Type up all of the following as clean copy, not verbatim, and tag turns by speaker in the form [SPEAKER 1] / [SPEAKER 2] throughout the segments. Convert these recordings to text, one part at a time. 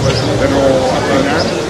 [SPEAKER 1] Pero al final,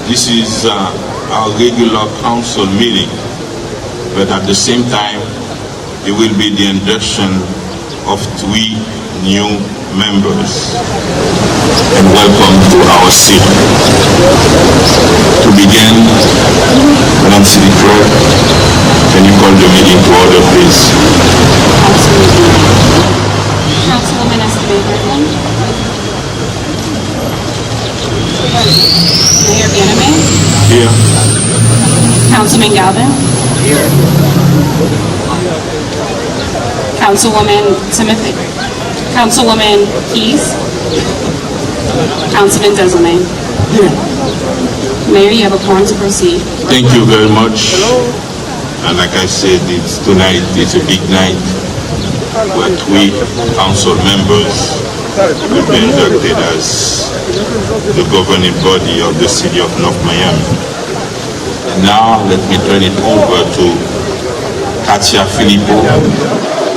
[SPEAKER 2] this is our regular council meeting, but at the same time, it will be the induction of 3 new members. And welcome to our city. To begin, Madam City Clerk, can you call the meeting to order, please?
[SPEAKER 3] Councilwoman Estevez-Berglund. Mayor Bieneme.
[SPEAKER 2] Here.
[SPEAKER 3] Councilman Galvin.
[SPEAKER 1] here.
[SPEAKER 3] Councilwoman Timothy. Councilwoman Keys. Councilman Desilets. Mayor, you have a quorum to proceed.
[SPEAKER 2] Thank you very much. And like I said, tonight is a big night where 3 council members will be inducted as the governing body of the city of North Miami. And now let me turn it over to Katia Filippo,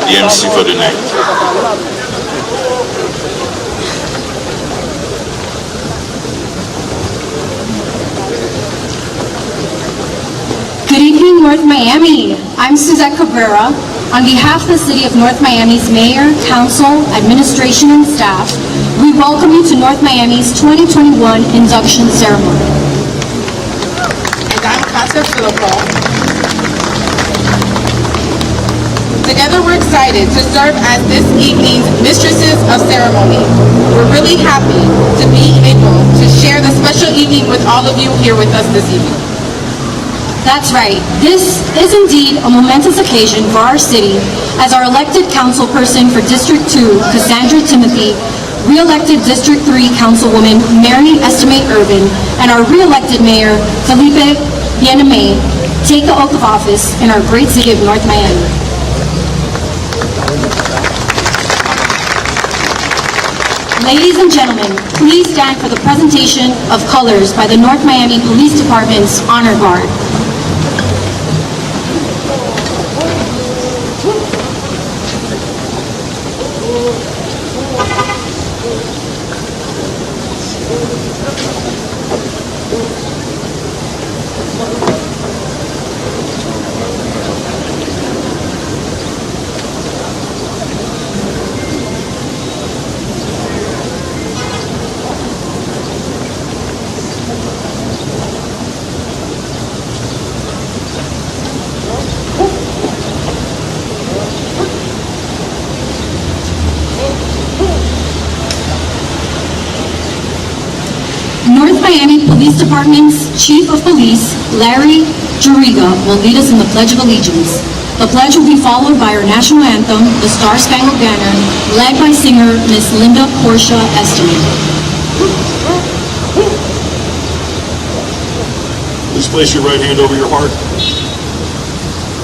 [SPEAKER 2] the MC for the night.
[SPEAKER 4] Good evening, North Miami. I'm Suzette Cabrera. On behalf of the City of North Miami's Mayor, Council, Administration, and staff, we welcome you to North Miami's 2021 Induction Ceremony.
[SPEAKER 5] And I'm Kasia Filippo. Together we're excited to serve as this evening's Mistresses of Ceremony. We're really happy to be able to share the special evening with all of you here with us this evening.
[SPEAKER 4] That's right. This is indeed a momentous occasion for our city as our elected councilperson for District 2, Cassandra Timothy, re-elected District 3 Councilwoman Mary Estevez-Irvin, and our re-elected Mayor Felipe Bieneme take the oath of office in our great city of North Miami. Ladies and gentlemen, please stand for the presentation of colors by the North Miami Police Department's Honor Guard. North Miami Police Department's Chief of Police, Larry Juriga, will lead us in the Pledge of Allegiance. The pledge will be followed by our national anthem, the Star-Spangled Banner, led by singer Miss Linda Portia Estevez.
[SPEAKER 6] Please place your right hand over your heart.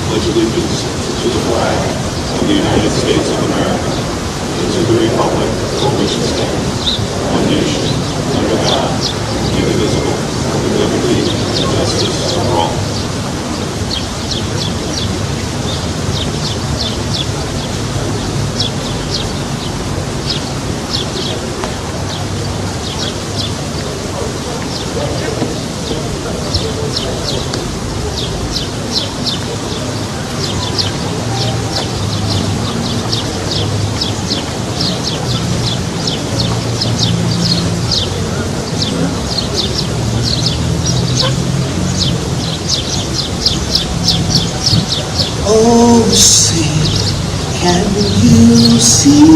[SPEAKER 6] Pledge allegiance to the flag of the United States of America and to the republic for which it stands, one nation, under God, indivisible, with liberty and justice for all.
[SPEAKER 7] say, can you see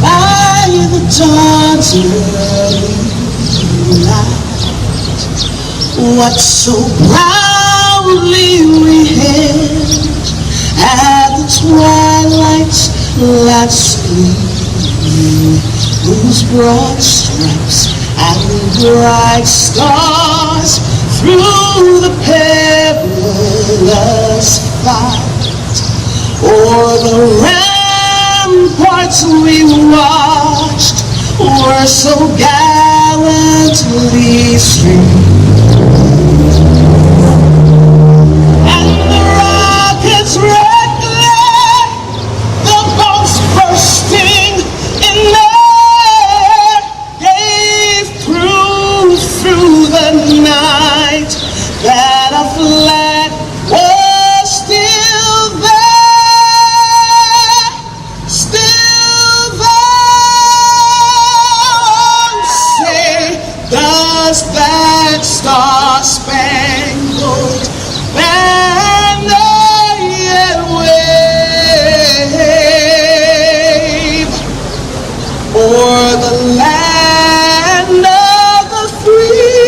[SPEAKER 7] by the dawn's early light what so proudly we hailed at the twilight's last gleam, whose broad stripes and bright stars through the perilous fight o'er the ramparts we watched were so gallantly streamed, and the rockets' red glare, the bombs bursting in air, gave proof through the night that a flag was still there, still there. Say, does that star-spangled banner yet wave o'er the land of the free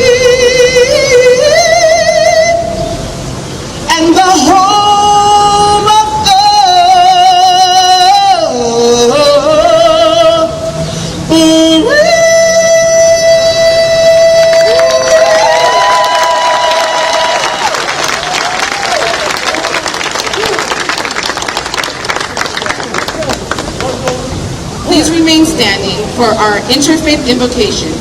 [SPEAKER 7] and the home of the bereaved?
[SPEAKER 5] Please remain standing for our interfaith invocation,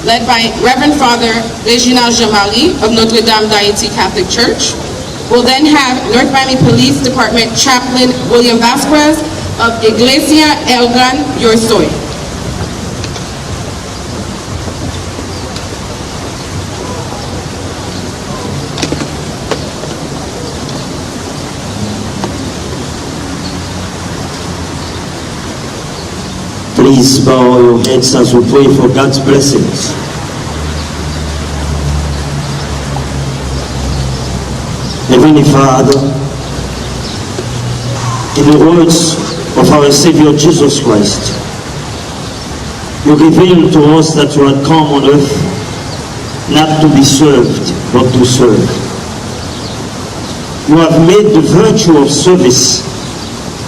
[SPEAKER 5] led by Reverend Father Reginald Jamali of Notre Dame d'Haïti Catholic Church. We'll then have North Miami Police Department Chaplain William Vasquez of Iglesia El Gran Yo Soy.
[SPEAKER 8] Please bow your heads as we pray for God's blessings. Heavenly Father, in the words of our Savior Jesus Christ, you revealed to us that you had come on earth not to be served, but to serve. You have made the virtue of service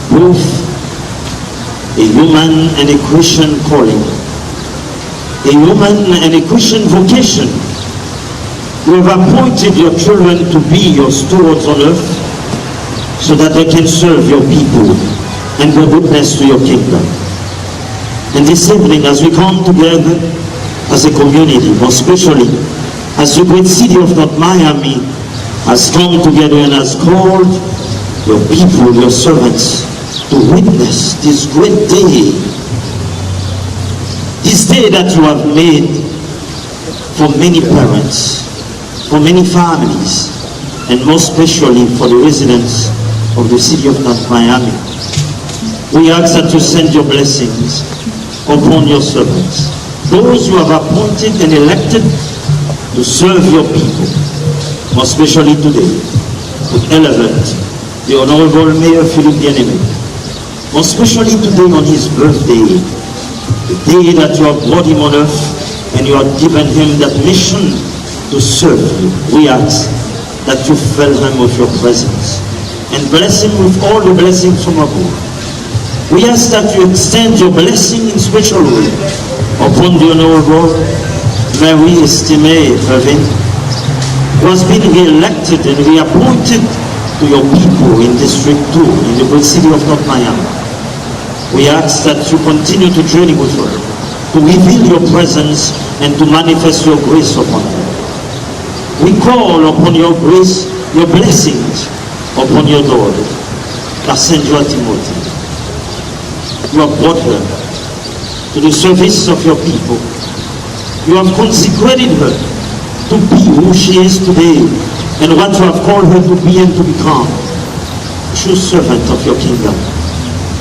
[SPEAKER 8] both a human and a Christian calling, a human and a Christian vocation. You have appointed your children to be your stewards on earth so that they can serve your people and bear witness to your kingdom. And this evening, as we come together as a community, more especially as the great city of North Miami has come together and has called your people, your servants, to witness this great day, this day that you have made for many parents, for many families, and most especially for the residents of the city of North Miami. We ask that you send your blessings upon your servants, those you have appointed and elected to serve your people, most especially today, to elevate the Honorable Mayor Philippe Bien-Aimé, most especially today on his birthday, the day that you have brought him on earth and you have given him that mission to serve you. We ask that you fill him with your presence and bless him with all the blessings from above. We ask that you extend your blessing in special way upon the Honorable Mary Estimé Fervin, who has been re-elected and reappointed to your people in District 2 in the great city of North Miami. We ask that you continue to journey with her, to reveal your presence and to manifest your grace upon her. We call upon your grace, your blessings upon your daughter, Cassandra Timothy. You have brought her to the service of your people. You have consecrated her to be who she is today and what you have called her to be and to become, true servant of your kingdom.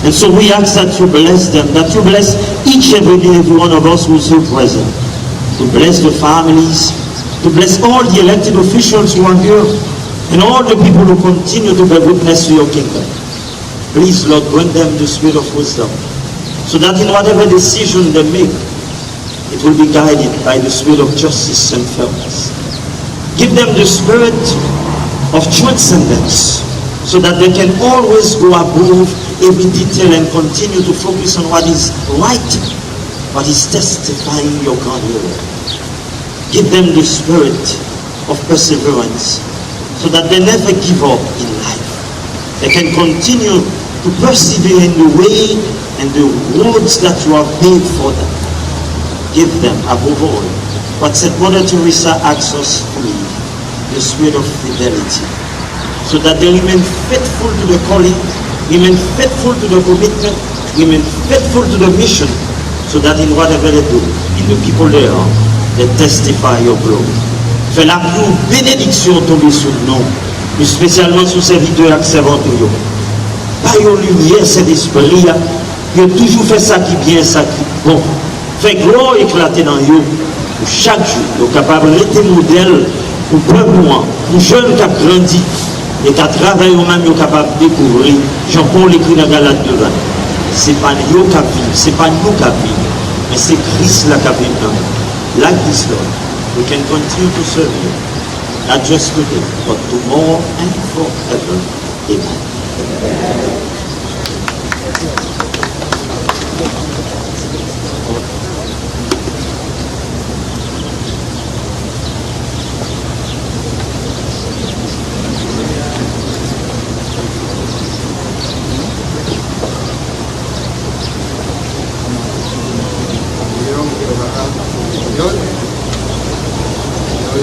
[SPEAKER 8] And so we ask that you bless them, that you bless each and every one of us who is here present, to bless the families, to bless all the elected officials who are here, and all the people who continue to bear witness to your kingdom. Please, Lord, grant them the spirit of wisdom, so that in whatever decision they make, it will be guided by the spirit of justice and fairness. Give them the spirit of transcendence, so that they can always go above every detail and continue to focus on what is right, what is testifying your grandeur. Give them the spirit of perseverance, so that they never give up in life. They can continue to persevere in the way and the roads that you have made for them. Give them, above all, what St. Mother Teresa asks us to live, the spirit of fidelity, so that they remain faithful to the calling, remain faithful to the commitment, remain faithful to the mission, so that in whatever they do, in the people they are, they testify your glory. Fais la plus bénédiction tomber sur nous, plus spécialement sur serviteurs et servantes. Par your lumière, cet esprit, qui a toujours fait ça qui bien, ça qui bon. Fais gloire éclater dans eux, pour chaque jour, nous sommes capables d'être modèle pour peuple noir, pour jeunes qui ont grandi, et qui travaillent eux-mêmes, nous sommes capables de découvrir. Jean-Paul écrit dans Galate 2. Ce n'est pas nous qui vivons, ce n'est pas nous qui vivons, mais c'est Christ là qui vit dans nous. Like this, Lord, we can continue to serve you, not just today, but tomorrow and forever. Amen.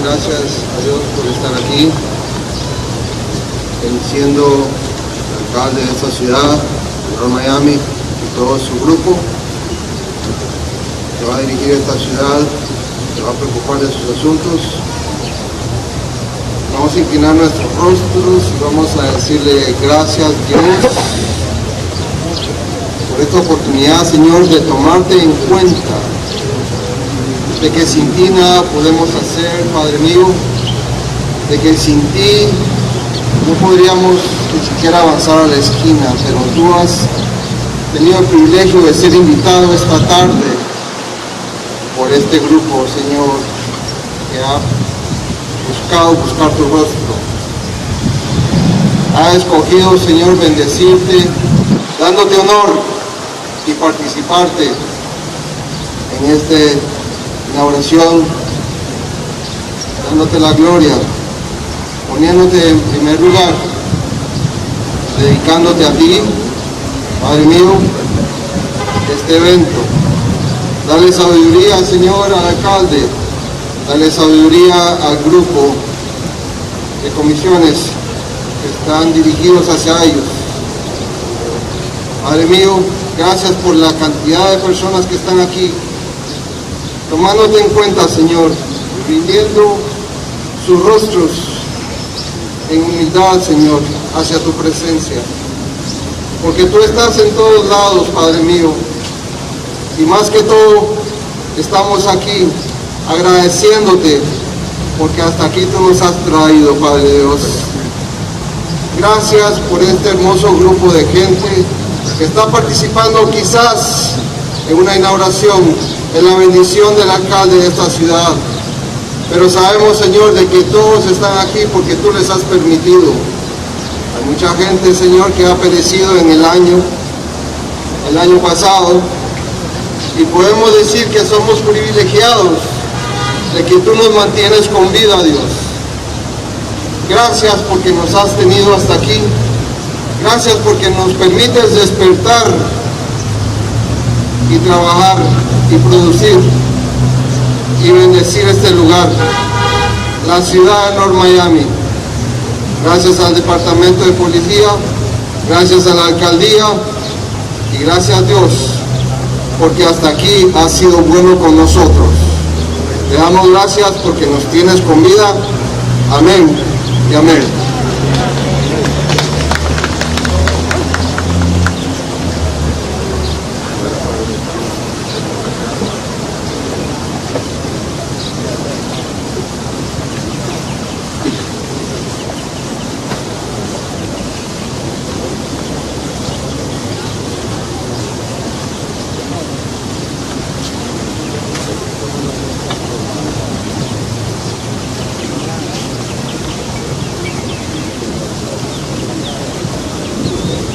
[SPEAKER 9] Gracias a Dios por estar aquí, siendo el alcalde de esta ciudad, señor Miami, y todo su grupo, que va a dirigir esta ciudad, que va a preocupar de sus asuntos. Vamos a inclinar nuestros rostros y vamos a decirle gracias, Dios, por esta oportunidad, Señor, de tomarte en cuenta, de que sin ti nada podemos hacer, Padre mío, de que sin ti no podríamos ni siquiera avanzar a la esquina, pero tú has tenido el privilegio de ser invitado esta tarde por este grupo, Señor, que ha buscar tu rostro. Ha escogido, Señor, bendecirte, dándote honor y participarte en esta inauguración, dándote la gloria, poniéndote en primer lugar, dedicándote a ti, Padre mío, este evento. Dale sabiduría, Señor, al alcalde, dale sabiduría al grupo de comisiones que están dirigidos hacia ellos. Padre mío, gracias por la cantidad de personas que están aquí, tomándote en cuenta, Señor, rindiendo sus rostros en humildad, Señor, hacia tu presencia. Porque tú estás en todos lados, Padre mío, y más que todo, estamos aquí agradeciéndote, porque hasta aquí tú nos has traído, Padre Dios. Gracias por este hermoso grupo de gente que está participando quizás en una inauguración, en la bendición del alcalde de esta ciudad. Pero sabemos, Señor, de que todos están aquí porque tú les has permitido. Hay mucha gente, Señor, que ha perecido en el año pasado, y podemos decir que somos privilegiados de que tú nos mantienes con vida, Dios. Gracias porque nos has tenido hasta aquí. Gracias porque nos permites despertar y trabajar y producir y bendecir este lugar, la ciudad de North Miami. Gracias al Departamento de Policía, gracias a la Alcaldía y gracias a Dios, porque hasta aquí has sido bueno con nosotros. Te damos gracias porque nos tienes con vida. Amén y amén.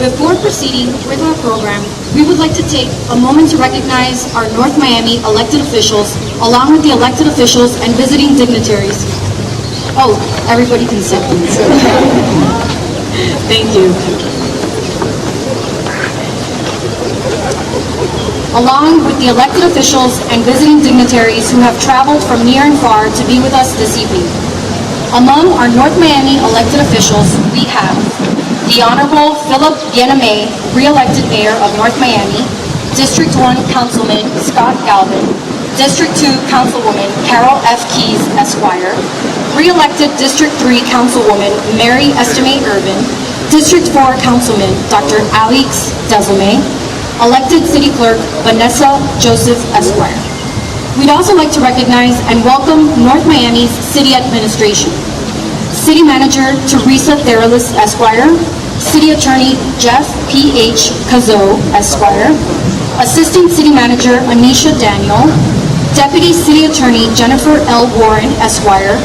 [SPEAKER 4] Before proceeding with our program, we would like to take a moment to recognize our North Miami elected officials, along with the elected officials and visiting dignitaries. Oh, everybody can sit, please. Thank you. Along with the elected officials and visiting dignitaries who have traveled from near and far to be with us this evening. Among our North Miami elected officials, we have the Honorable Philip Yename, re-elected Mayor of North Miami, District 1 Councilman Scott Galvin, District 2 Councilwoman Carol F. Keys, Esquire, re-elected District 3 Councilwoman Mary Estimate Urban, District 4 Councilman Dr. Alex Desilme, elected City Clerk Vanessa Joseph, Esquire. We'd also like to recognize and welcome North Miami's City Administration. City Manager Teresa Theralis, Esquire, City Attorney Jeff P.H. Cazot, Esquire, Assistant City Manager Anisha Daniel, Deputy City Attorney Jennifer L. Warren, Esquire,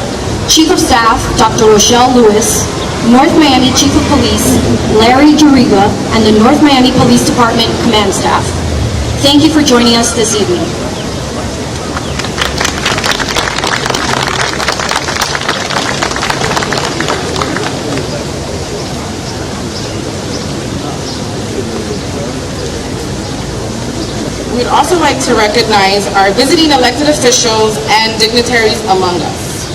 [SPEAKER 4] Chief of Staff Dr. Rochelle Lewis, North Miami Chief of Police Larry Juriga, and the North Miami Police Department Command Staff. Thank you for joining us this evening.
[SPEAKER 5] We'd also like to recognize our visiting elected officials and dignitaries among us.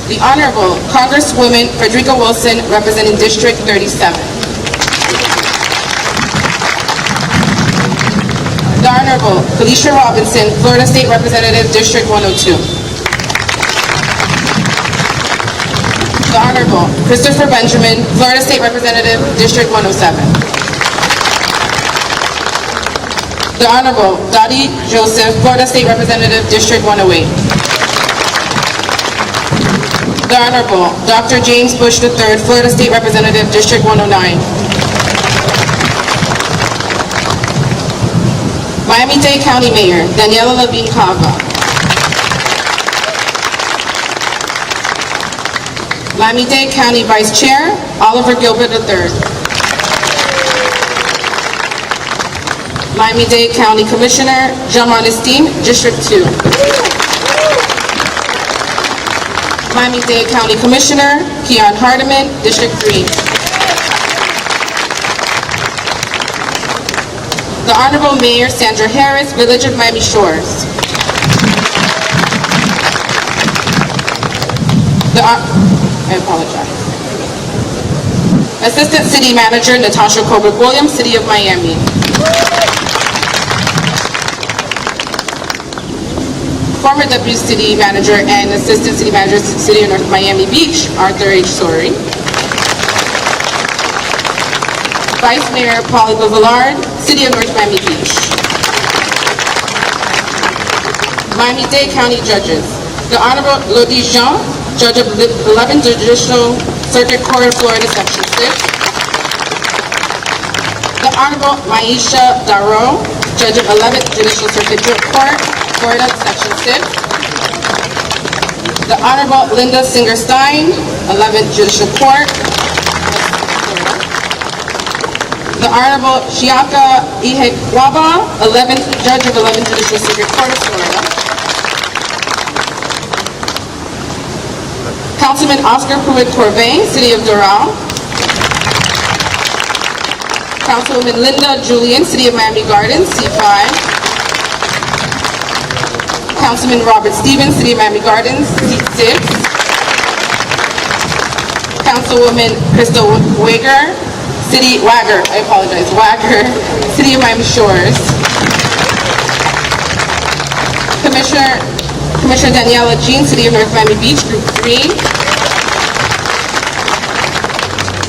[SPEAKER 5] The Honorable Congresswoman Frederica Wilson, representing District 37. The Honorable Felicia Robinson, Florida State Representative, District 102. The Honorable Christopher Benjamin, Florida State Representative, District 107. The Honorable Dottie Joseph, Florida State Representative, District 108. The Honorable Dr. James Bush III, Florida State Representative, District 109. Miami-Dade County Mayor Daniela Levine Cava. Miami-Dade County Vice Chair Oliver Gilbert III. Miami-Dade County Commissioner John Esteem, District 2. Miami-Dade County Commissioner Keon Hardiman, District 3. The Honorable Mayor Sandra Harris, Village of Miami Shores. I apologize. Assistant City Manager Natasha Colbert Williams, City of Miami. Former Deputy City Manager and Assistant City Manager, City of North Miami Beach, Arthur H. Sorey. Vice Mayor Polly Villard, City of North Miami Beach. Miami-Dade County Judges. The Honorable Lodi Jean, Judge of 11th Judicial Circuit Court of Florida, Section 6. The Honorable Maisha Darrow, Judge of 11th Judicial Circuit Court, Florida, Section 6. The Honorable Linda Singer-Stein, 11th Judicial Court, Florida. The Honorable Shiaka Ihekwaba, 11th Judge of 11th Judicial Circuit Court of Florida. Councilman Oscar Pruitt-Corvée, City of Doral. Councilwoman Linda Julian, City of Miami Gardens, C5. Councilman Robert Stevens, City of Miami Gardens, Seat 6. Councilwoman Crystal Wagger, Wagger, City of Miami Shores. Commissioner Daniela Jean, City of North Miami Beach, Group 3.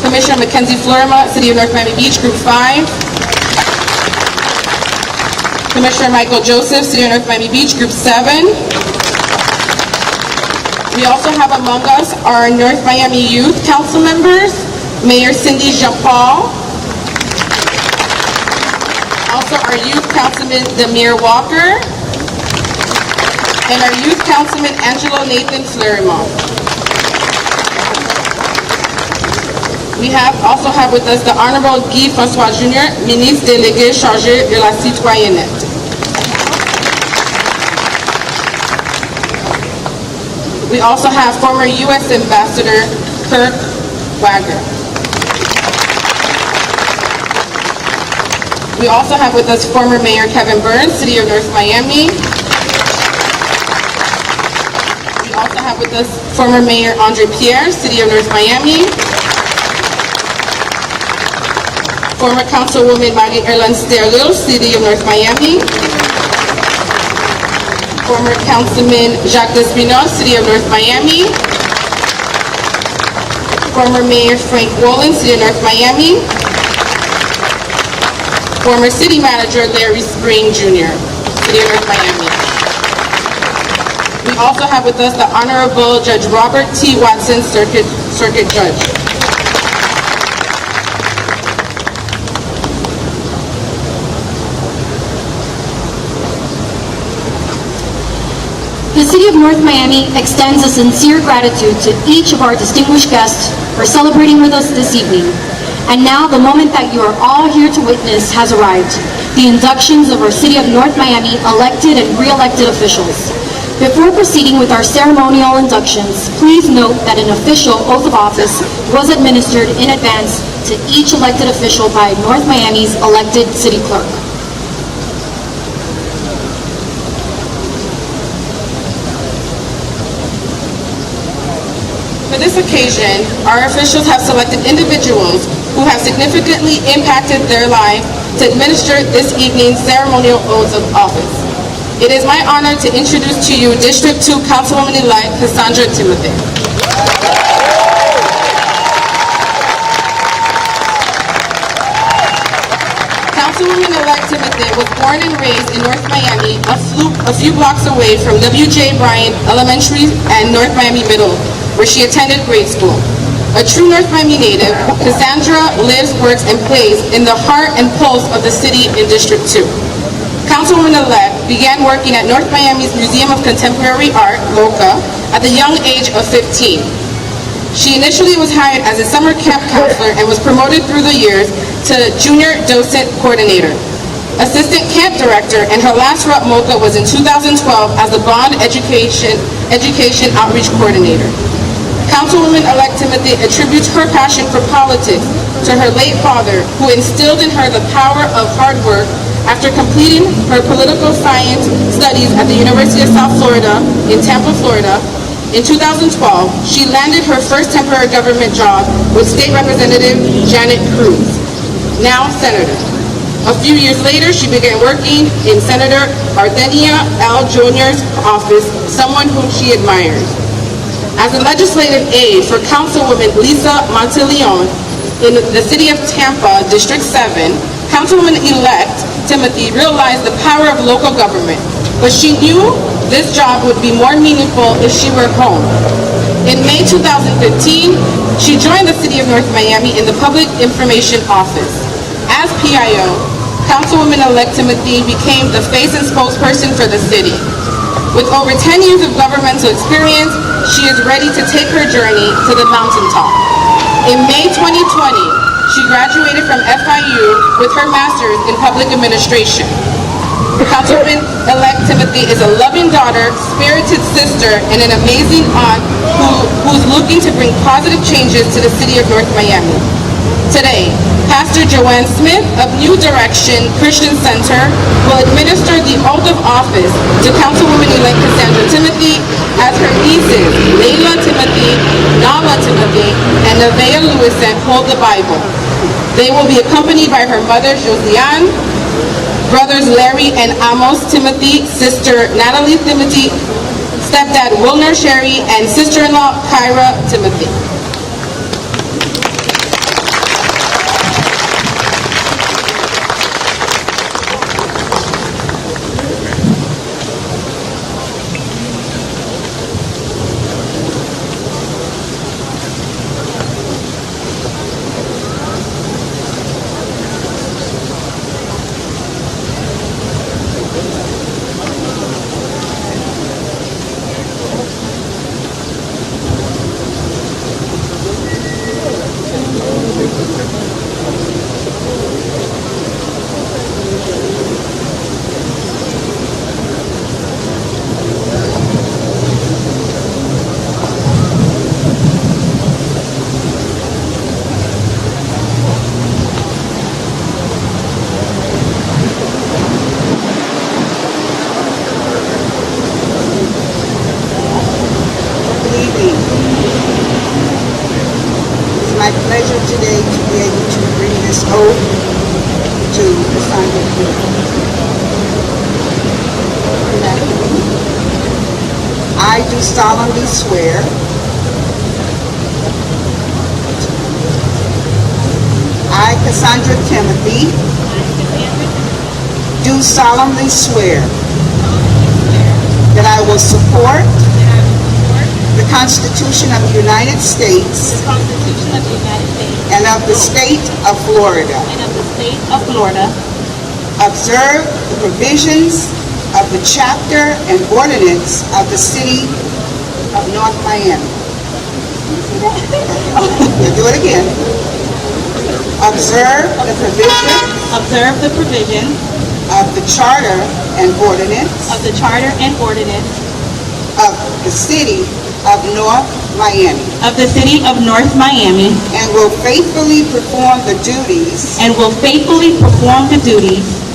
[SPEAKER 5] Commissioner Mackenzie Florima, City of North Miami Beach, Group 5. Commissioner Michael Joseph, City of North Miami Beach, Group 7. We also have among us our North Miami Youth Council members, Mayor Cindy Jean-Paul. Also our Youth Councilman Demir Walker. And our Youth Councilman Angelo Nathan Fleurimont. We also have with us the Honorable Guy François Jr., ministre délégué chargé de la citoyenneté. We also have former U.S. Ambassador Kirk Wagner. We also have with us former Mayor Kevin Burns, City of North Miami. We also have with us former Mayor Andre Pierre, City of North Miami. Former Councilwoman Marie-Hélène Sterlil, City of North Miami. Former Councilman Jacques Despinoz, City of North Miami. Former Mayor Frank Wolin, City of North Miami. Former City Manager Larry Spring Jr., City of North Miami. We also have with us the Honorable Judge Robert T. Watson, Circuit Judge.
[SPEAKER 4] The City of North Miami extends a sincere gratitude to each of our distinguished guests for celebrating with us this evening. And now the moment that you are all here to witness has arrived, the inductions of our City of North Miami elected and re-elected officials. Before proceeding with our ceremonial inductions, please note that an official oath of office was administered in advance to each elected official by North Miami's elected city clerk.
[SPEAKER 5] For this occasion, our officials have selected individuals who have significantly impacted their life to administer this evening's ceremonial oaths of office. It is my honor to introduce to you District 2 Councilwoman-elect Cassandra Timothy. Councilwoman-elect Timothy was born and raised in North Miami, a few blocks away from W.J. Bryant Elementary and North Miami Middle, where she attended grade school. A true North Miami native, Cassandra lives, works, and plays in the heart and pulse of the city in District 2. Councilwoman-elect began working at North Miami's Museum of Contemporary Art, MoCA, at the young age of 15. She initially was hired as a summer camp counselor and was promoted through the years to junior docent coordinator, assistant camp director, and her last role at MoCA was in 2012 as the Bond Education Outreach Coordinator. Councilwoman-elect Timothy attributes her passion for politics to her late father, who instilled in her the power of hard work. After completing her political science studies at the University of South Florida in Tampa, Florida, in 2012, she landed her first temporary government job with State Representative Janet Cruz, now Senator. A few years later, she began working in Senator Ardenia L. Jr.'s office, someone whom she admired. As a legislative aide for Councilwoman Lisa Monteleone in the city of Tampa, District 7, Councilwoman-elect Timothy realized the power of local government, but she knew this job would be more meaningful if she were home. In May 2015, she joined the City of North Miami in the Public Information Office. As PIO, Councilwoman-elect Timothy became the face and spokesperson for the city. With over 10 years of governmental experience, she is ready to take her journey to the mountaintop. In May 2020, she graduated from FIU with her master's in public administration. Councilwoman-elect Timothy is a loving daughter, spirited sister, and an amazing aunt who's looking to bring positive changes to the City of North Miami. Today, Pastor Joanne Smith of New Direction Christian Center will administer the oath of office to Councilwoman-elect Cassandra Timothy as her nieces, Layla Timothy, Nala Timothy, and Nevaeh Lewison hold the Bible. They will be accompanied by her mother, Josiane, brothers Larry and Amos Timothy, sister Natalie Timothy, stepdad Wilner Sherry, and sister-in-law Kyra Timothy.
[SPEAKER 7] this oath to Cassandra Timothy. I do solemnly swear I, Cassandra Timothy, do solemnly swear that I will support the Constitution of the United States and of the state of Florida, observe the provisions of the chapter and ordinance of the city of North Miami. We'll do it again. Observe the provisions of the charter and ordinance of the city of North Miami, and will faithfully perform the duties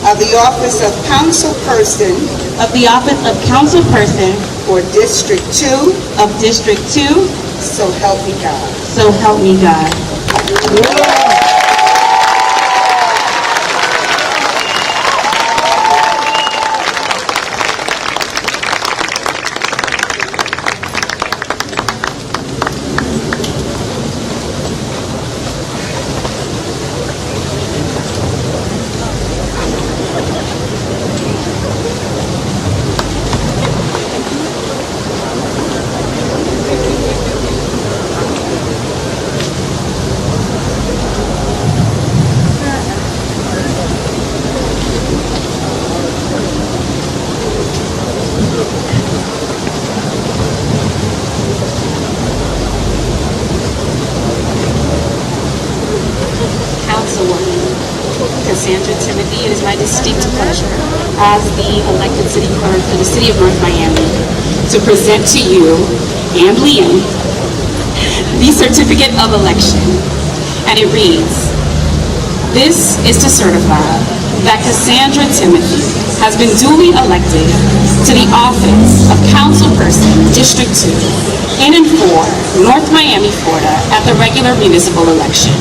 [SPEAKER 7] of the office of councilperson for District 2, so help me God.
[SPEAKER 3] So help me God. Cassandra Timothy, it is my distinct pleasure as the elected city clerk for the city of North Miami to present to you and Liam the certificate of election. And it reads, "This is to certify that Cassandra Timothy has been duly elected to the office of councilperson District 2 in and for North Miami, Florida at the regular municipal election.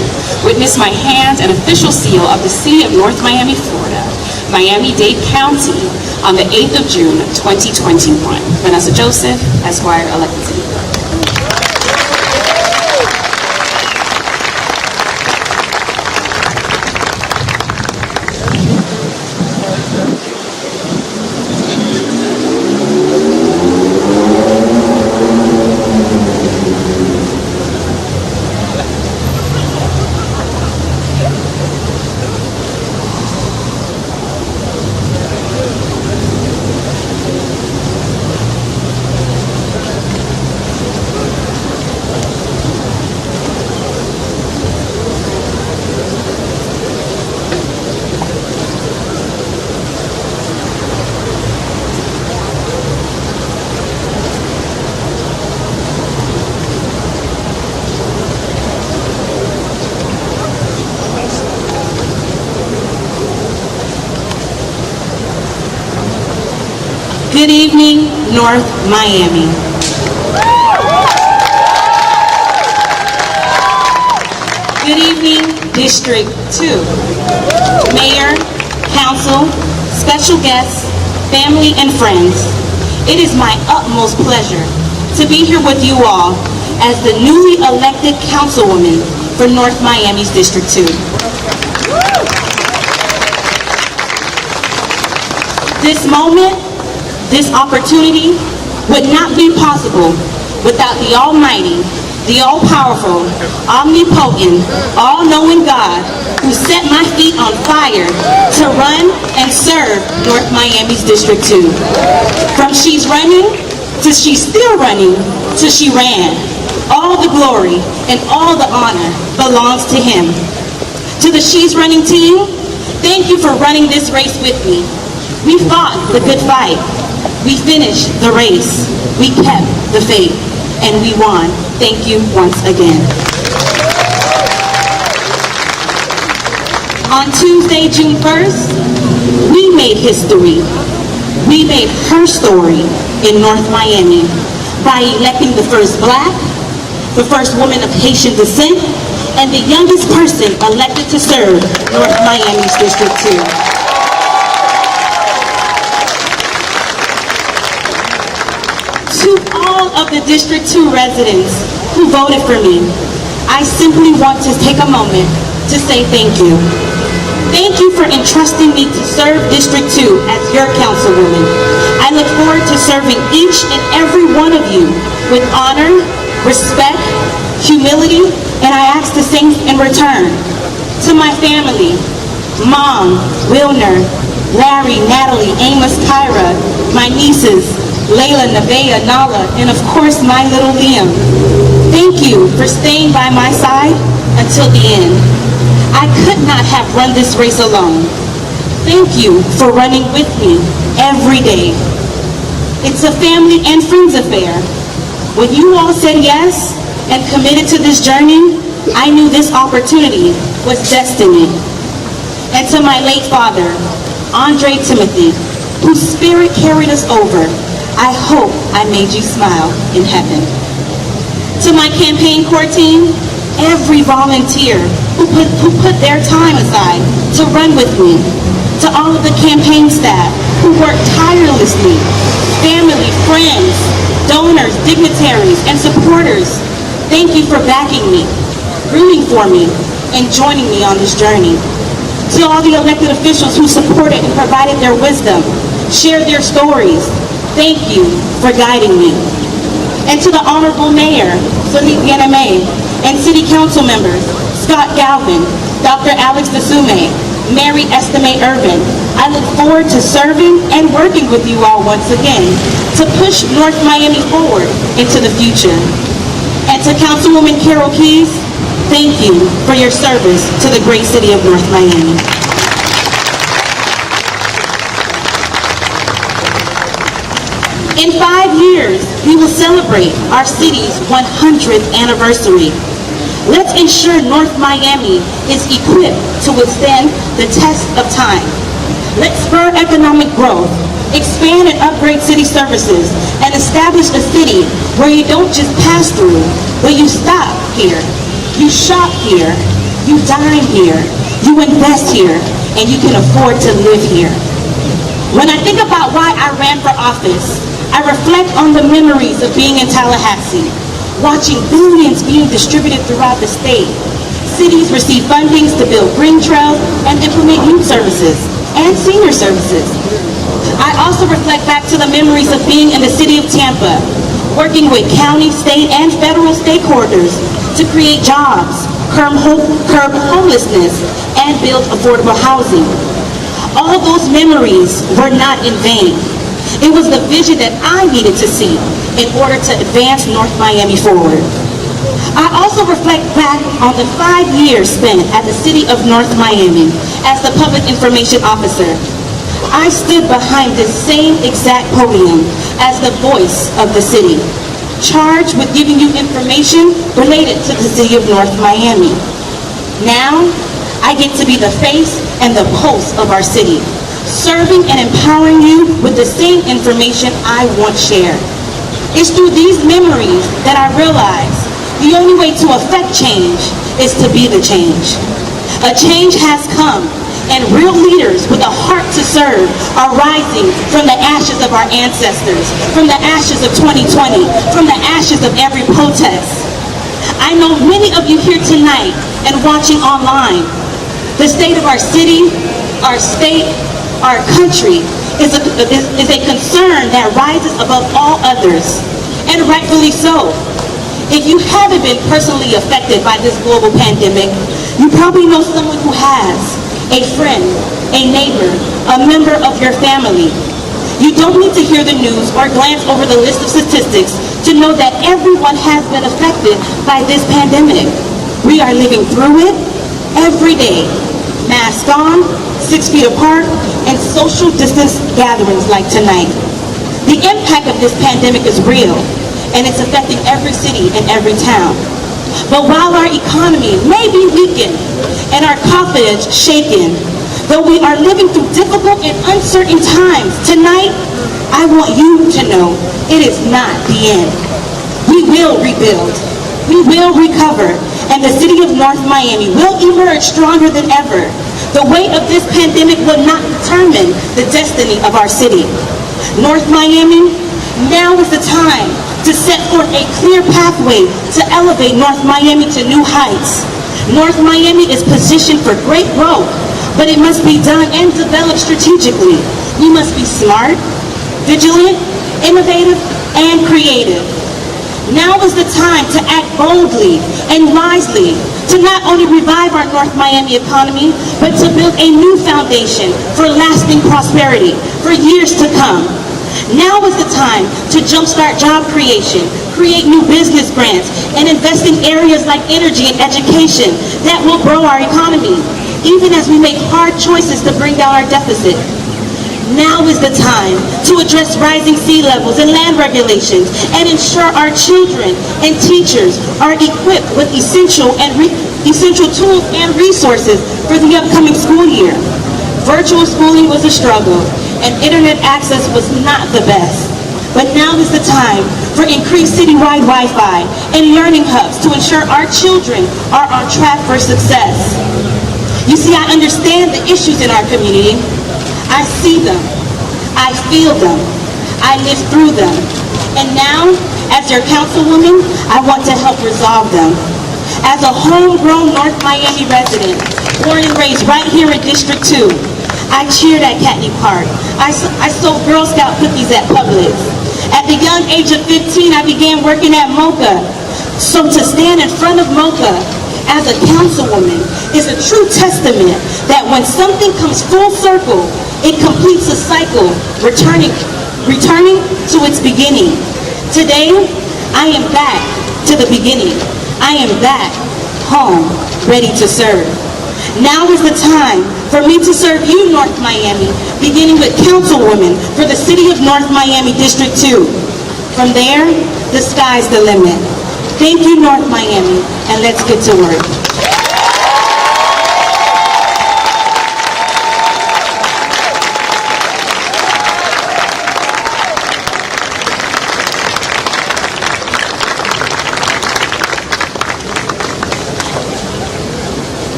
[SPEAKER 3] Witness my hand and official seal of the city of North Miami, Florida, Miami-Dade County on the 8th of June, 2021. Vanessa Joseph, Esquire, elected city clerk." Good evening, North Miami. Good evening, District 2. Mayor, council, special guests, family, and friends. It is my utmost pleasure to be here with you all as the newly elected councilwoman for North Miami's District 2. This moment, this opportunity would not be possible without the Almighty, the All-Powerful, Omnipotent, All-Knowing God who set my feet on fire to run and serve North Miami's District 2. From she's running to she's still running to she ran. All the glory and all the honor belongs to Him. To the She's Running team, thank you for running this race with me. We fought the good fight. We finished the race. We kept the faith. And we won. Thank you once again. On Tuesday, June 1st, we made history. We made her story in North Miami by electing the first Black, the first woman of Haitian descent,
[SPEAKER 10] and the youngest person elected to serve North Miami's District 2. To all of the District 2 residents who voted for me, I simply want to take a moment to say thank you. Thank you for entrusting me to serve District 2 as your councilwoman. I look forward to serving each and every one of you with honor, respect, humility, and I ask the same in return. To my family, Mom, Wilner, Larry, Natalie, Amos, Kyra, my nieces, Layla, Nevaeh, Nala, and of course my little Liam. Thank you for staying by my side until the end. I could not have run this race alone. Thank you for running with me every day. It's a family and friends affair. When you all said yes and committed to this journey, I knew this opportunity was destiny. And to my late father, Andre Timothy, whose spirit carried us over, I hope I made you smile in heaven. To my campaign core team, every volunteer who put their time aside to run with me, to all of the campaign staff who worked tirelessly, family, friends, donors, dignitaries, and supporters, thank you for backing me, rooting for me, and joining me on this journey. To all the elected officials who supported and provided their wisdom, shared their stories, thank you for guiding me. And to the Honorable Mayor, Philippe Ganame, and City Council members, Scott Galvin, Dr. Alex Desume, Mary Estime Irvin, I look forward to serving and working with you all once again to push North Miami forward into the future. And to Councilwoman Carol Keys, thank you for your service to the great city of North Miami. In 5 years, we will celebrate our city's 100th anniversary. Let's ensure North Miami is equipped to withstand the test of time. Let's spur economic growth, expand and upgrade city services, and establish a city where you don't just pass through, but you stop here, you shop here, you dine here, you invest here, and you can afford to live here. When I think about why I ran for office, I reflect on the memories of being in Tallahassee, watching billions being distributed throughout the state. Cities receive fundings to build green trails and implement youth services and senior services. I also reflect back to the memories of being in the city of Tampa, working with county, state, and federal stakeholders to create jobs, curb homelessness, and build affordable housing. All those memories were not in vain. It was the vision that I needed to see in order to advance North Miami forward. I also reflect back on the 5 years spent at the city of North Miami as the public information officer. I stood behind this same exact podium as the voice of the city, charged with giving you information related to the city of North Miami. Now, I get to be the face and the pulse of our city, serving and empowering you with the same information I once shared. It's through these memories that I realized the only way to affect change is to be the change. A change has come, and real leaders with a heart to serve are rising from the ashes of our ancestors, from the ashes of 2020, from the ashes of every protest. I know many of you here tonight and watching online. The state of our city, our state, our country is a concern that rises above all others, and rightfully so. If you haven't been personally affected by this global pandemic, you probably know someone who has, a friend, a neighbor, a member of your family. You don't need to hear the news or glance over the list of statistics to know that everyone has been affected by this pandemic. We are living through it every day. Mask on, 6 feet apart, and social distance gatherings like tonight. The impact of this pandemic is real, and it's affecting every city and every town. But while our economy may be weakened and our confidence shaken, though we are living through difficult and uncertain times, tonight, I want you to know it is not the end. We will rebuild, we will recover, and the city of North Miami will emerge stronger than ever. The weight of this pandemic will not determine the destiny of our city. North Miami, now is the time to set forth a clear pathway to elevate North Miami to new heights. North Miami is positioned for great growth, but it must be done and developed strategically. We must be smart, vigilant, innovative, and creative. Now is the time to act boldly and wisely to not only revive our North Miami economy, but to build a new foundation for lasting prosperity for years to come. Now is the time to jumpstart job creation, create new business grants, and invest in areas like energy and education that will grow our economy, even as we make hard choices to bring down our deficit. Now is the time to address rising sea levels and land regulations and ensure our children and teachers are equipped with essential tools and resources for the upcoming school year. Virtual schooling was a struggle and internet access was not the best. But now is the time for increased citywide Wi-Fi and learning hubs to ensure our children are on track for success. You see, I understand the issues in our community. I see them, I feel them, I live through them. And now, as your councilwoman, I want to help resolve them. As a homegrown North Miami resident, born and raised right here in District 2, I cheered at Catney Park. I sold Girl Scout cookies at Publix. At the young age of 15, I began working at Mocha. So to stand in front of Mocha as a councilwoman is a true testament that when something comes full circle, it completes a cycle, returning to its beginning. Today, I am back to the beginning. I am back home, ready to serve. Now is the time for me to serve you, North Miami, beginning with councilwoman for the city of North Miami District 2. From there, the sky's the limit. Thank you, North Miami, and let's get to work.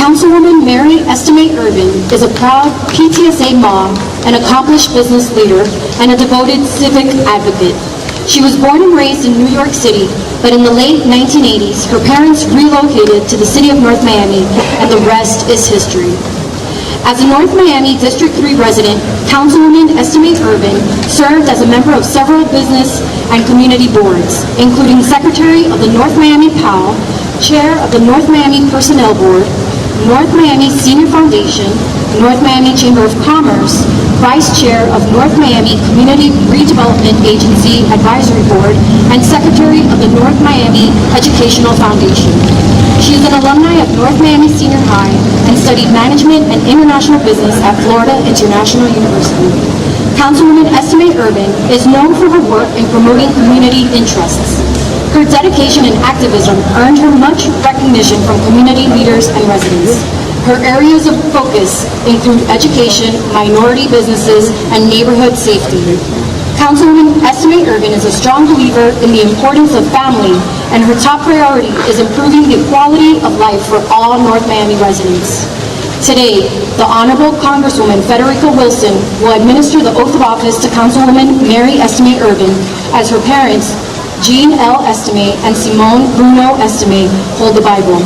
[SPEAKER 4] Councilwoman Mary Estimate Urban is a proud PTSA mom, an accomplished business leader, and a devoted civic advocate. She was born and raised in New York City, but in the late 1980s, her parents relocated to the city of North Miami, and the rest is history. As a North Miami District 3 resident, Councilwoman Estimate Urban served as a member of several business and community boards, including Secretary of the North Miami PAL, Chair of the North Miami Personnel Board, North Miami Senior Foundation, North Miami Chamber of Commerce, Vice Chair of North Miami Community Redevelopment Agency Advisory Board, and Secretary of the North Miami Educational Foundation. She is an alumni of North Miami Senior High and studied management and international business at Florida International University. Councilwoman Estimate Urban is known for her work in promoting community interests. Her dedication and activism earned her much recognition from community leaders and residents. Her areas of focus include education, minority businesses, and neighborhood safety. Councilwoman Estimate Urban is a strong believer in the importance of family, and her top priority is improving the quality of life for all North Miami residents. Today, the Honorable Congresswoman Federica Wilson will administer the oath of office to Councilwoman Mary Estimate Urban as her parents, Jean L. Estimate and Simone Bruno Estimate, hold the Bible.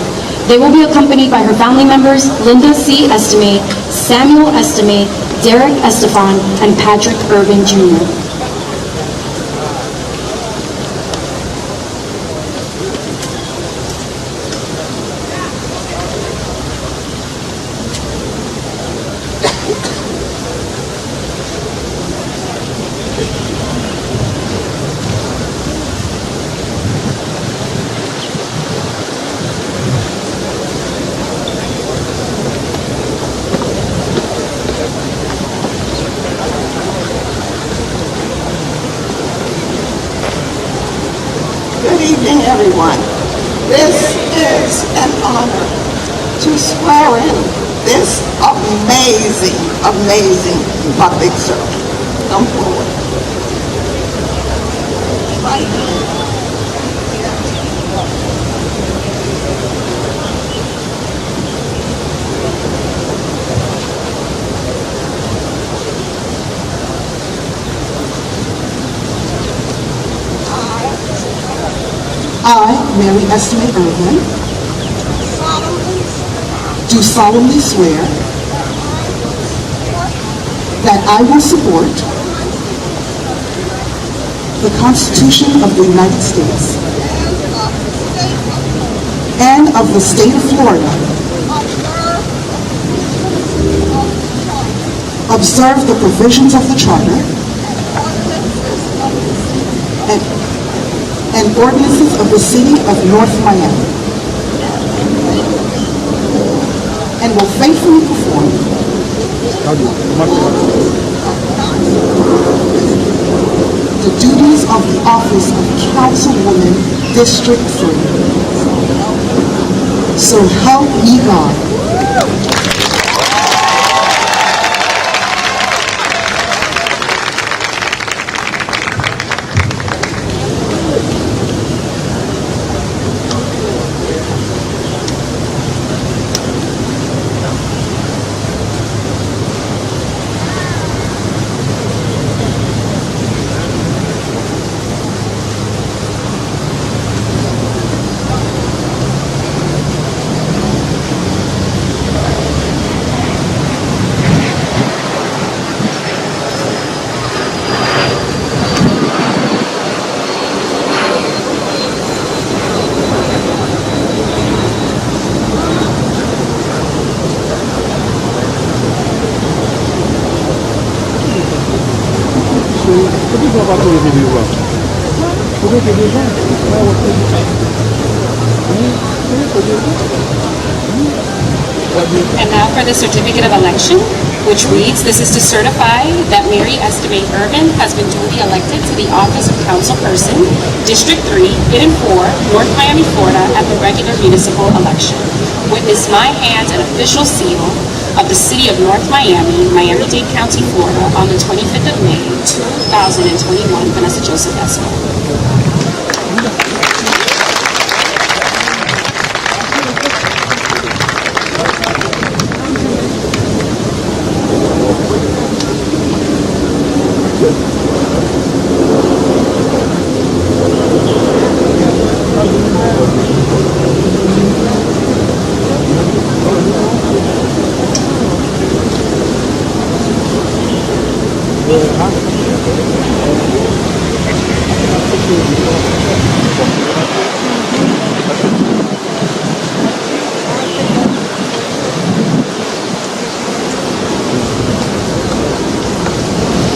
[SPEAKER 4] They will be accompanied by her family members, Linda C. Estimate, Samuel Estimate, Derek Estefan, and Patrick Urban Jr.
[SPEAKER 7] This is an honor to swear in this amazing, amazing public servant. Come forward. Right.
[SPEAKER 11] I, Mary Estimate Irvin, do solemnly swear that I will support the Constitution of the United States and of the state of Florida, observe the provisions of the Charter and ordinances of the city of North Miami, and will faithfully perform the duties of the office of Councilwoman, District 3. So help me God.
[SPEAKER 3] And now for the certificate of election, which reads, this is to certify that Mary Estimate Irvin has been duly elected to the office of councilperson, District 3, in and for North Miami, Florida, at the regular municipal election. Witness my hand and official seal of the city of North Miami, Miami-Dade County, Florida, on the 25th of May, 2021, Vanessa Joseph Esco.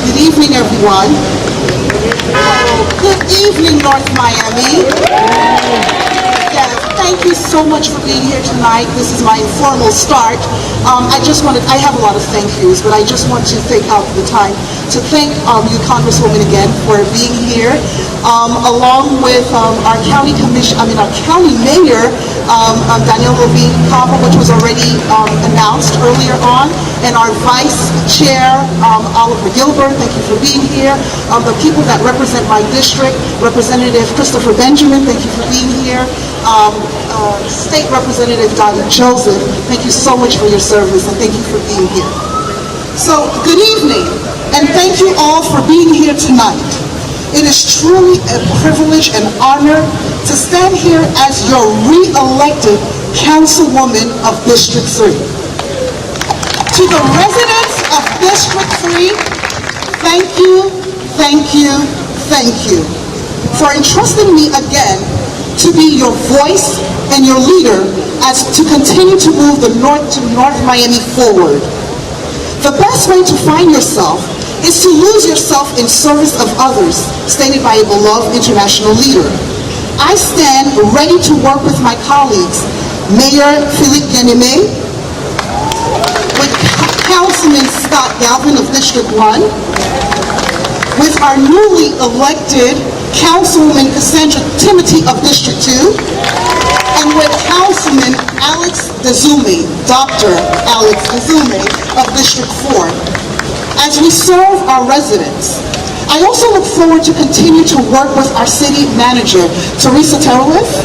[SPEAKER 7] Good evening, everyone. Good evening, North Miami. Yes, thank you so much for being here tonight. This is my informal start. I have a lot of thank yous, but I just want to take out the time to thank you, Congresswoman, again for being here, along with our county mayor, Danielle Levine Cava, which was already announced earlier on, and our vice chair, Oliver Gilbert, thank you for being here. The people that represent my district, Representative Christopher Benjamin, thank you for being here. State Representative Dottie Joseph, thank you so much for your service, and thank you for being here. So, good evening, and thank you all for being here tonight. It is truly a privilege and honor to stand here as your re-elected Councilwoman of District 3. To the residents of District 3, thank you, thank you, thank you for entrusting me again to be your voice and your leader as to continue to move the North Miami forward. The best way to find yourself is to lose yourself in service of others, stated by a beloved international leader. I stand ready to work with my colleagues, Mayor Philippe Ganime, with Councilman Scott Galvin of District 1, with our newly elected Councilwoman Cassandra Timothy of District 2, Councilman Alex Dezume, Dr. Alex Dezume of District 4. As we serve our residents, I also look forward to continue to work with our city manager, Teresa Terowith,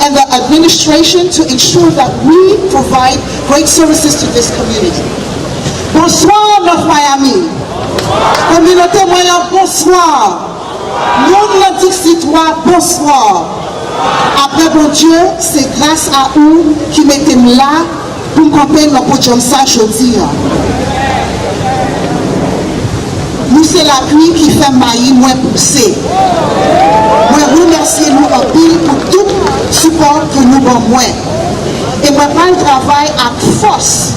[SPEAKER 7] and the administration to ensure that we provide great services to this community. Bonsoir, North Miami. Communauté moyenne, bonsoir. Monde l'antique citoyen, bonsoir. Après, bon Dieu, c'est grâce à vous qui mettez là pour me camper dans le podium ça aujourd'hui. Nous, c'est la pluie qui fait maïs moins pousser. Moi, remercier nous en pile pour tout support que nous avons moins. Et moi, pas le travail avec force,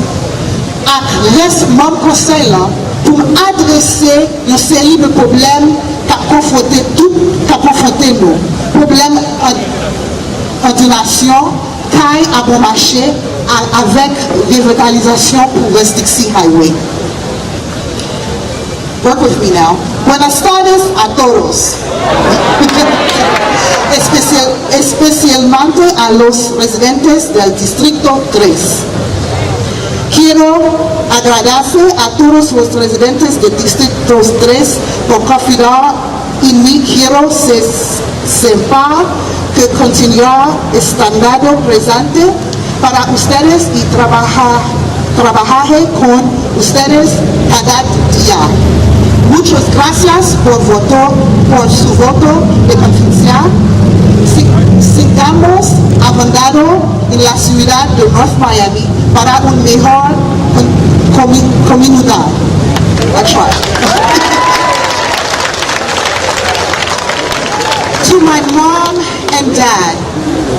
[SPEAKER 7] avec reste membre conseil là, pour adresser une série de problèmes qui confrontent nous. Problèmes ordination, caille à bon marché, avec revitalisation pour West Dixie Highway. Work with me now. Buenas tardes a todos. Especialmente a los residentes del Distrito 3. Quiero agradecer a todos los residentes del Distrito 3 por confiar en mí. Quiero sepa que continuará estando presente para ustedes y trabajar con ustedes cada día. Muchas gracias por su voto de confianza. Sigamos avanzando en la ciudad de North Miami para una mejor comunidad. I try. To my mom and dad,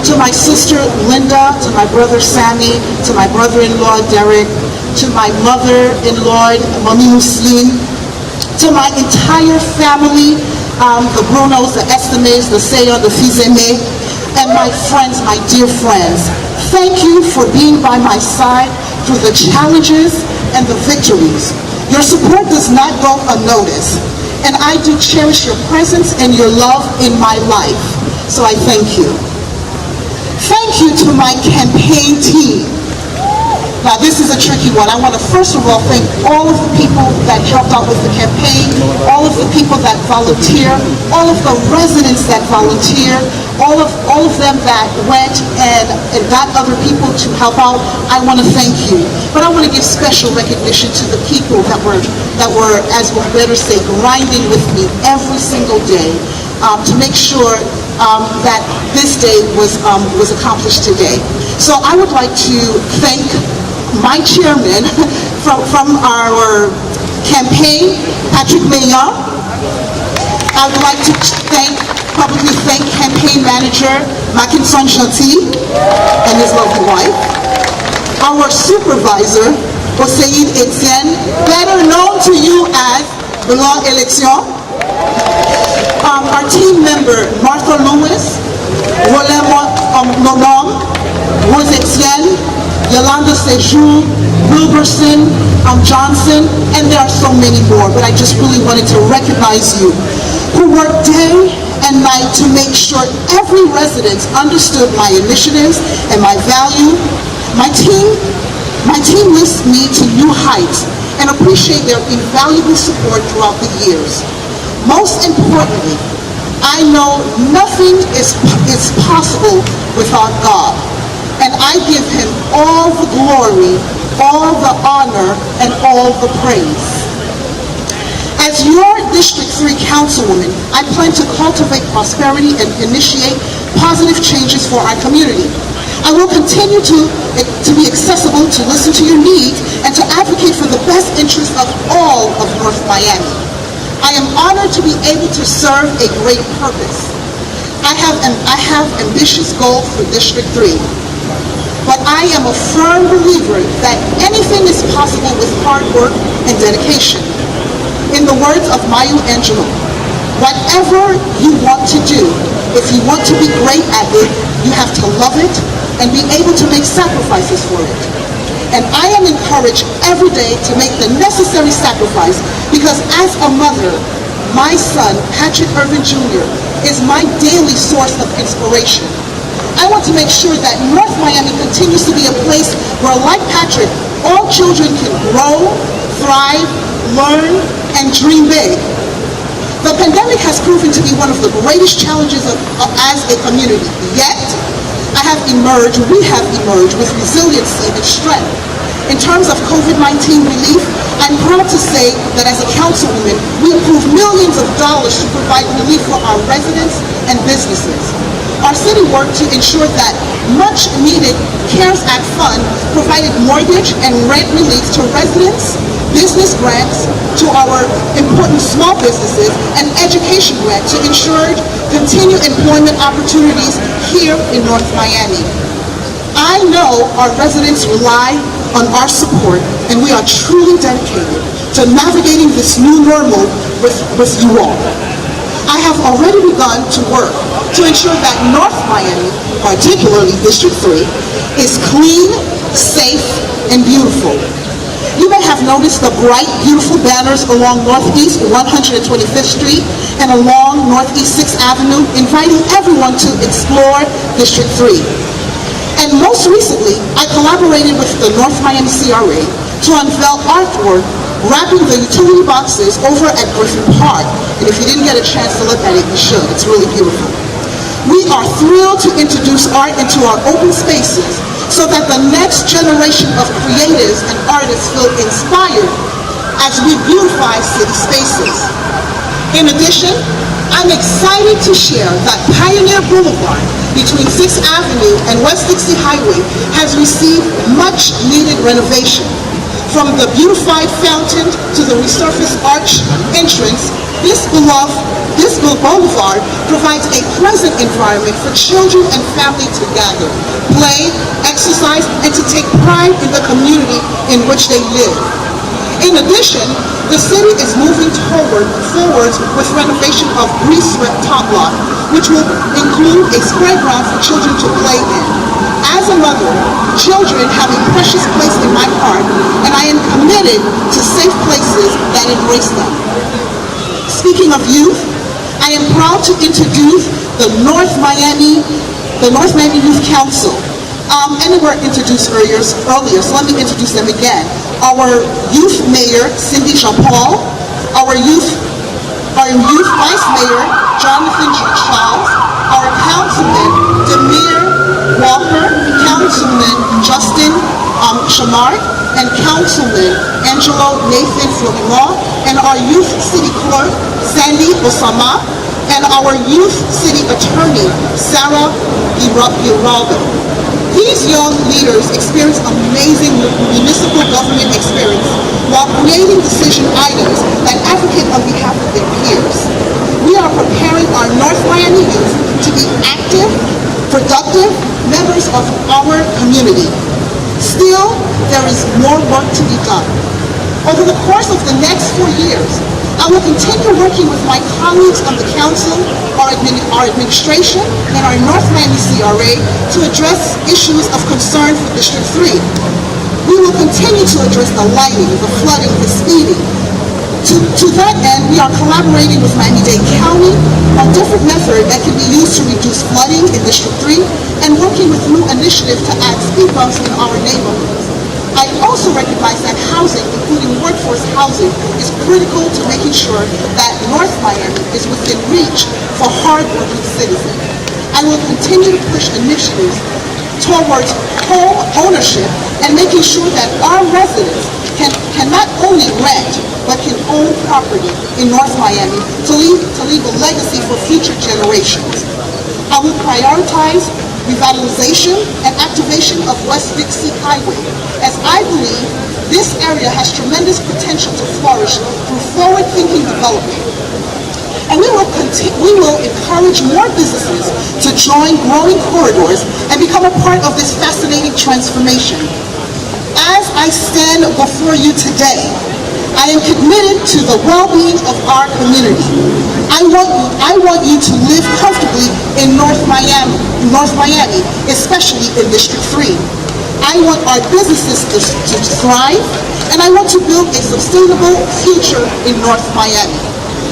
[SPEAKER 7] to my sister Linda, to my brother Sammy, to my brother-in-law Derek, to my mother-in-law Mami Muslim, to my entire family, the Brunos, the Estemes, the Seyo, the Fizeme, and my friends, my dear friends. Thank you for being by my side through the challenges and the victories. Your support does not go unnoticed, and I do cherish your presence and your love in my life, so I thank you. Thank you to my campaign team. Now this is a tricky one. I want to first of all thank all of the people that helped out with the campaign, all of the people that volunteer, all of the residents that volunteer, all of them that went and got other people to help out. I want to thank you. But I want to give special recognition to the people that were, as we better say, grinding with me every single day to make sure that this day was accomplished today. So I would like to thank my chairman from our campaign, Patrick Mayon. I would like to publicly thank campaign manager Mackinson Chanty and his lovely wife. Our supervisor, Oseid Etienne, better known to you as Blanc Election. Our team member, Martha Lewis, Roland Nonom, Rose Etienne, Yolanda Sejour, Wilberson, Johnson, and there are so many more, but I just really wanted to recognize you who worked day and night to make sure every resident understood my initiatives and my value. My team lifts me to new heights and appreciate their invaluable support throughout the years. Most importantly, I know nothing is possible without God. And I give him all the glory, all the honor, and all the praise. As your District 3 Councilwoman, I plan to cultivate prosperity and initiate positive changes for our community. I will continue to be accessible, to listen to your needs, and to advocate for the best interest of all of North Miami. I am honored to be able to serve a great purpose. I have ambitious goals for District 3. But I am a firm believer that anything is possible with hard work and dedication. In the words of Maya Angelou, whatever you want to do, if you want to be great at it, you have to love it and be able to make sacrifices for it. And I am encouraged every day to make the necessary sacrifice because as a mother, my son, Patrick Irvin Jr., is my daily source of inspiration. I want to make sure that North Miami continues to be a place where, like Patrick, all children can grow, thrive, learn, and dream big. The pandemic has proven to be one of the greatest challenges as a community, yet we have emerged with resiliency and strength. In terms of COVID-19 relief, I'm proud to say that as a councilwoman, we approved millions of dollars to provide relief for our residents and businesses. Our city worked to ensure that much needed CARES Act fund provided mortgage and rent relief to residents, business grants to our important small businesses, and education grants to ensure continued employment opportunities here in North Miami. I know our residents rely on our support, and we are truly dedicated to navigating this new normal with you all. I have already begun to work to ensure that North Miami, particularly District 3, is clean, safe, and beautiful. You may have noticed the bright, beautiful banners along Northeast 125th Street and along Northeast 6th Avenue inviting everyone to explore District 3. And most recently, I collaborated with the North Miami CRA to unveil artwork wrapping the utility boxes over at Griffin Park. And if you didn't get a chance to look at it, you should. It's really beautiful. We are thrilled to introduce art into our open spaces so that the next generation of creatives and artists feel inspired as we beautify city spaces. In addition, I'm excited to share that Pioneer Boulevard between 6th Avenue and West Dixie Highway has received much needed renovation. From the beautified fountain to the resurfaced arch entrance, this boulevard provides a pleasant environment for children and family to gather, play, exercise, and to take pride in the community in which they live. In addition, the city is moving forward with renovation of grease-swept top lot, which will include a spread ground for children to play in. As a mother, children have a precious place in my heart, and I am committed to safe places that embrace them. Speaking of youth, I am proud to introduce the North Miami Youth Council. And they were introduced earlier, so let me introduce them again. Our youth mayor, Cindy Jean-Paul, our youth vice mayor, Jonathan G. Charles, our councilman, Demir Walker, councilman Justin Shamart, and councilman Angelo Nathan Florima, and our youth city clerk, Sandy Osama, and our youth city attorney, Sarah Giraldo. These young leaders experience amazing municipal government experience while creating decision items that advocate on behalf of their peers. We are preparing our North Miami youth to be active, productive members of our community. Still, there is more work to be done. Over the course of the next 4 years, I will continue working with my colleagues on the council, our administration, and our North Miami CRA to address issues of concern for District 3. We will continue to address the lighting, the flooding, the speeding. To that end, we are collaborating with Miami-Dade County on different methods that can be used to reduce flooding in District 3 and working with new initiatives to add speed bumps in our neighborhoods. I also recognize that housing, including workforce housing, is critical to making sure that North Miami is within reach for hard-working citizens. I will continue to push initiatives towards home ownership and making sure that our residents can not only rent, but can own property in North Miami to leave a legacy for future generations. I will prioritize revitalization and activation of West Dixie Highway, as I believe this area has tremendous potential to flourish through forward-thinking development. And we will encourage more businesses to join growing corridors and become a part of this fascinating transformation. As I stand before you today, I am committed to the well-being of our community. I want you to live comfortably in North Miami, especially in District 3. I want our businesses to thrive, and I want to build a sustainable future in North Miami.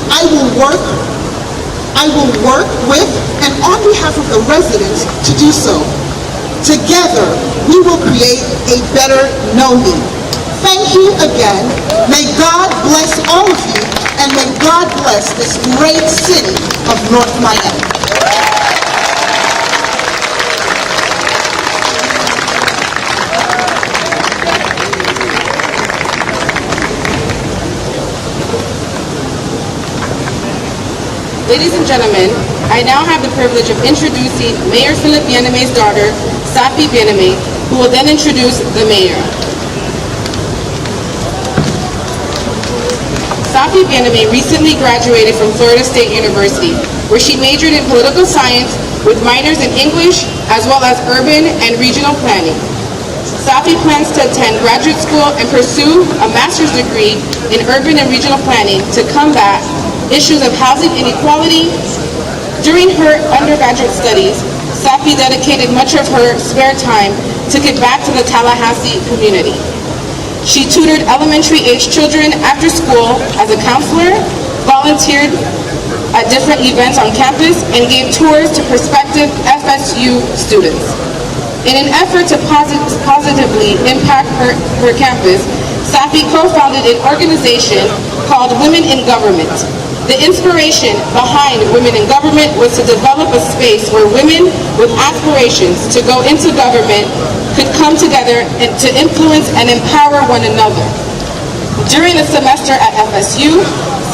[SPEAKER 7] I will work I will work with and on behalf of the residents to do so. Together, we will create a better Nomi. Thank you again. May God bless all of you, and may God bless this great city of North Miami.
[SPEAKER 5] Ladies and gentlemen, I now have the privilege of introducing Mayor Philip Bienneme's daughter, Safi Bienneme, who will then introduce the mayor. Safi Bienneme recently graduated from Florida State University, where she majored in political science with minors in English as well as urban and regional planning. Safi plans to attend graduate school and pursue a master's degree in urban and regional planning to combat issues of housing inequality. During her undergraduate studies, Safi dedicated much of her spare time to give back to the Tallahassee community. She tutored elementary-age children after school as a counselor, volunteered at different events on campus, and gave tours to prospective FSU students. In an effort to positively impact her campus, Safi co-founded an organization called Women in Government. The inspiration behind Women in Government was to develop a space where women with aspirations to go into government could come together and to influence and empower one another. During a semester at FSU,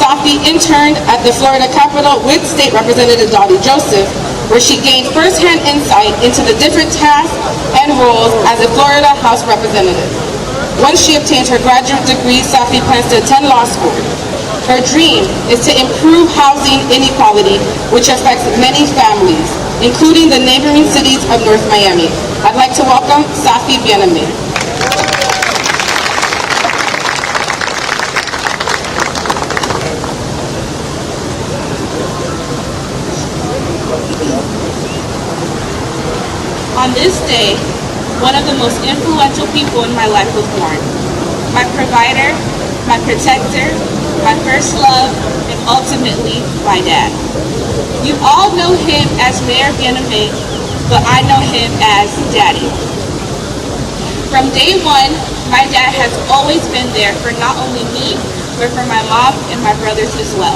[SPEAKER 5] Safi interned at the Florida Capitol with State Representative Dolly Joseph, where she gained firsthand insight into the different tasks and roles as a Florida House Representative. Once she obtains her graduate degree, Safi plans to attend law school. Her dream is to improve housing inequality, which affects many families, including the neighboring cities of North Miami. I'd like to welcome Safi Bienneme.
[SPEAKER 12] On this day, one of the most influential people in my life was born. My provider, my protector, my first love, and ultimately, my dad. You all know him as Mayor Bienneme, but I know him as Daddy. From day one, my dad has always been there for not only me, but for my mom and my brothers as well.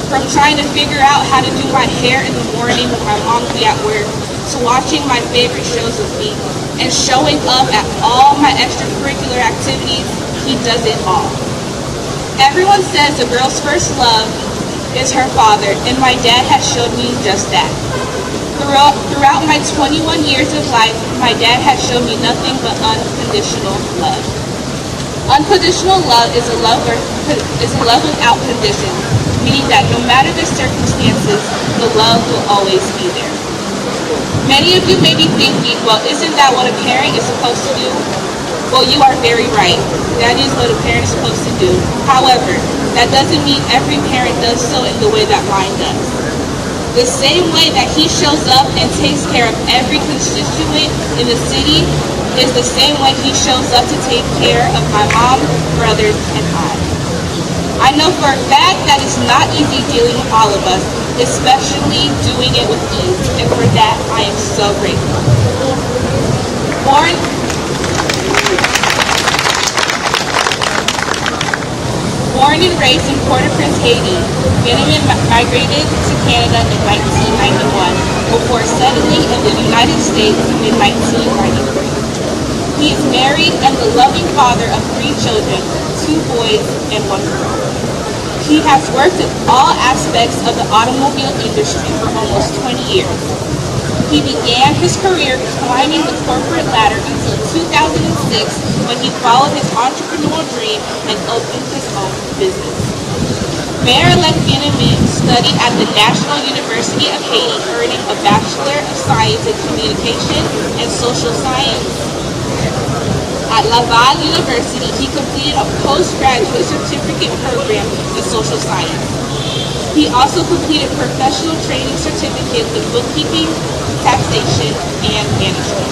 [SPEAKER 12] From trying to figure out how to do my hair in the morning when my mom would be at work, to watching my favorite shows with me, and showing up at all my extracurricular activities, he does it all. Everyone says a girl's first love is her father, and my dad has shown me just that. Throughout my 21 years of life, my dad has shown me nothing but unconditional love. Unconditional love is a love without conditions, meaning that no matter the circumstances, the love will always be there. Many of you may be thinking, well, isn't that what a parent is supposed to do? Well, you are very right. That is what a parent is supposed to do. However, that doesn't mean every parent does so in the way that mine does. The same way that he shows up and takes care of every constituent in the city is the same way he shows up to take care of my mom, brothers, and I know for a fact that it's not easy dealing with all of us, especially doing it with ease, and for that I am so grateful. Born and raised in Port-au-Prince, Haiti, Bienneme migrated to Canada in 1991 before settling in the United States in 1993. He is married and the loving father of 3 children, 2 boys and 1 girl. He has worked in all aspects of the automobile industry for almost 20 years. He began his career climbing the corporate ladder until 2006 when he followed his entrepreneurial dream and opened his own business. Mayor-elect Bienneme studied at the National University of Haiti, earning a Bachelor of Science in Communication and Social Science. At Laval University, he completed a postgraduate certificate program in social science. He also completed professional training certificates in bookkeeping, taxation, and management.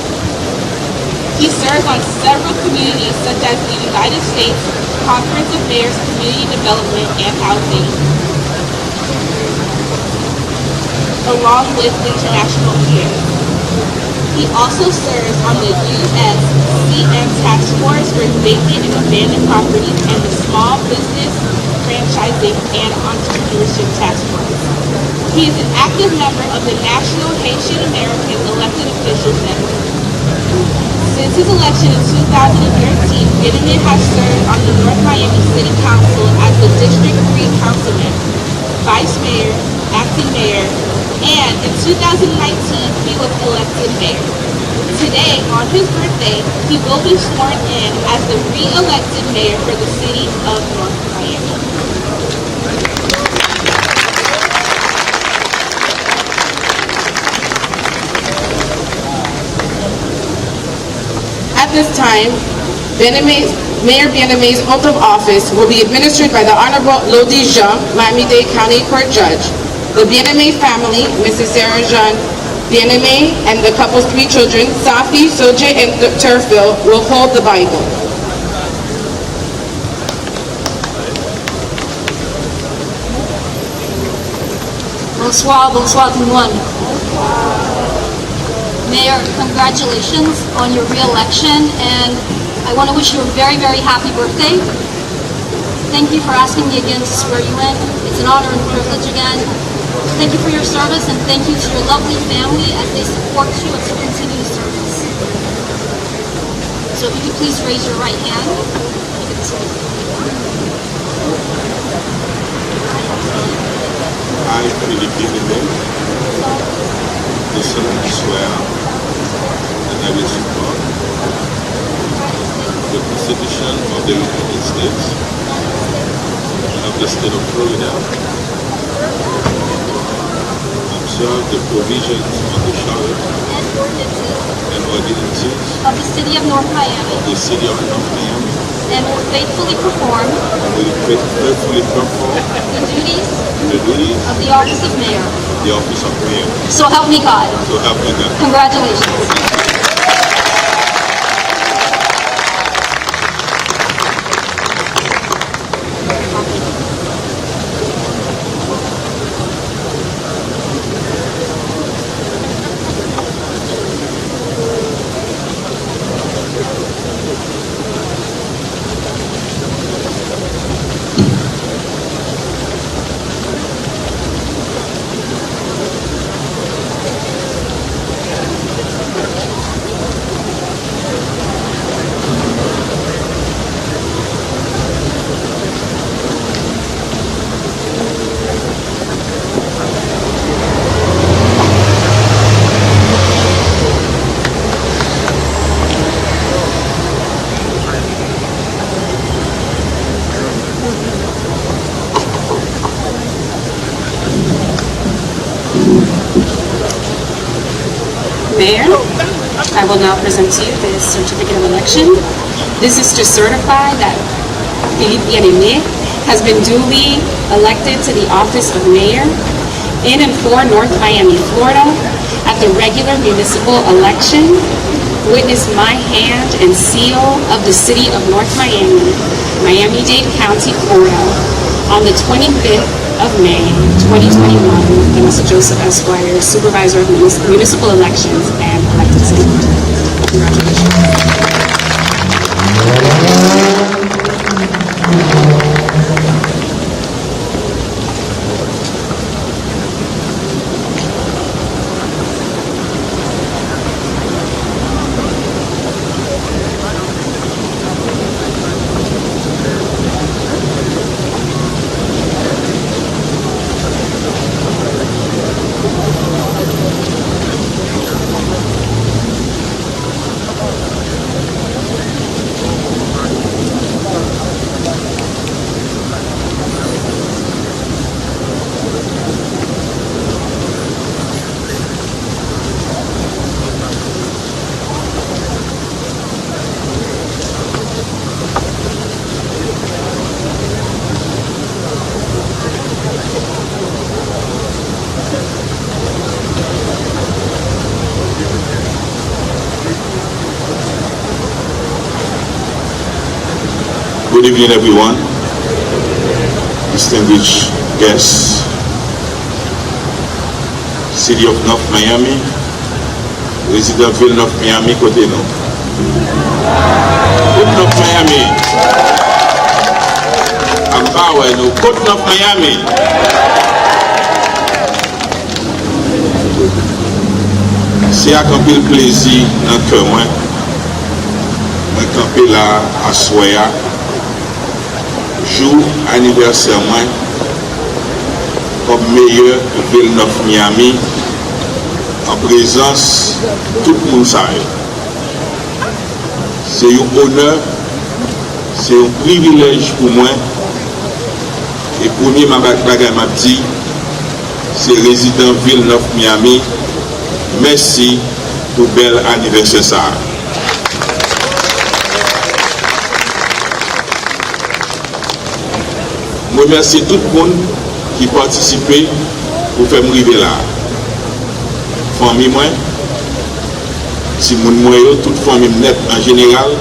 [SPEAKER 12] He served on several communities such as the United States Conference of Mayors, Community Development, and Housing, along with international affairs. He also serves on the USCM Task Force for Vacant and Abandoned Properties and the Small Business Franchising and Entrepreneurship Task Force. He is an active member of the National Haitian American Elected Officials Network. Since his election in 2013, Benjamin has served on the North Miami City Council as the District 3 Councilman, Vice Mayor, Acting Mayor, and in 2019, he was elected mayor. Today, on his birthday, he will be sworn in as the re-elected mayor for the city of North Miami.
[SPEAKER 5] At this time, Mayor Bien-Aimé's oath of office will be administered by the Honorable Lodi Jean, Miami-Dade County Court Judge. The Bien-Aimé family, Mrs. Sarah Jean Bien-Aimé, and the couple's 3 children, Safi, Soje, and Turfville, will hold the Bible.
[SPEAKER 4] Bonsoir, bonsoir tout le monde. Mayor, congratulations on your re-election, and I want to wish you a very, very happy birthday. Thank you for asking me again to swear you in. It's an honor and privilege again. Thank you for your service, and thank you to your lovely family as they support you as you continue to serve us. So if you could please raise your right hand.
[SPEAKER 2] I, Philip Bien-Aimé, do solemnly swear that I will support the Constitution of the United States of the state of Florida, observe the provisions of the Charter and ordinances
[SPEAKER 4] of the City of North Miami, and will faithfully perform the duties of the office of mayor. So help me God. Congratulations.
[SPEAKER 3] Mayor, I will now present to you the certificate of election. This is to certify that Philippe Bien-Aimé has been duly elected to the office of mayor in and for North Miami, Florida at the regular municipal election. Witness my hand and seal of the city of North Miami, Miami-Dade County, Florida, on the 25th of May, 2021, Vanessa Joseph Esquire, Supervisor of Municipal Elections and elected city clerk. Congratulations.
[SPEAKER 2] Good evening, everyone. Distinguished guests, City of North Miami, résident ville North Miami, côté nous. Côte North Miami. En bas, ouais, nous, Côte North Miami. C'est à camper le plaisir dans le cœur, moi. Moi, camper là, à Soya, jour anniversaire, moi, comme meilleur ville North Miami, en présence de tout le monde. C'est un honneur, c'est un privilège pour moi. Et premier, ma bagage m'a dit, c'est résident ville North Miami. Merci pour bel anniversaire ça. Je remercie tout le monde qui participait pour faire me arriver là. Famille moi, si mon moyen, toute famille nette en général,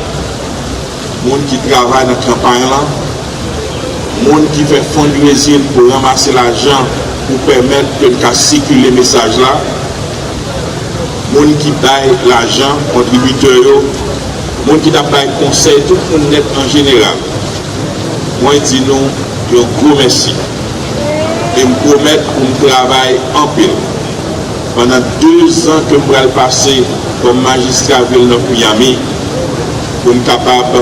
[SPEAKER 2] monde qui travaille dans la campagne là, monde qui fait fundraising pour ramasser l'argent pour permettre que le circuler le message là, monde qui paye l'argent, contributeurs, monde qui paye conseil, tout le monde net en général. Moi je dis nous, un gros merci. Et me promettre pour me travailler en pile. Pendant 2 ans que je vais passer comme magistrat à Ville North Miami, pour être capable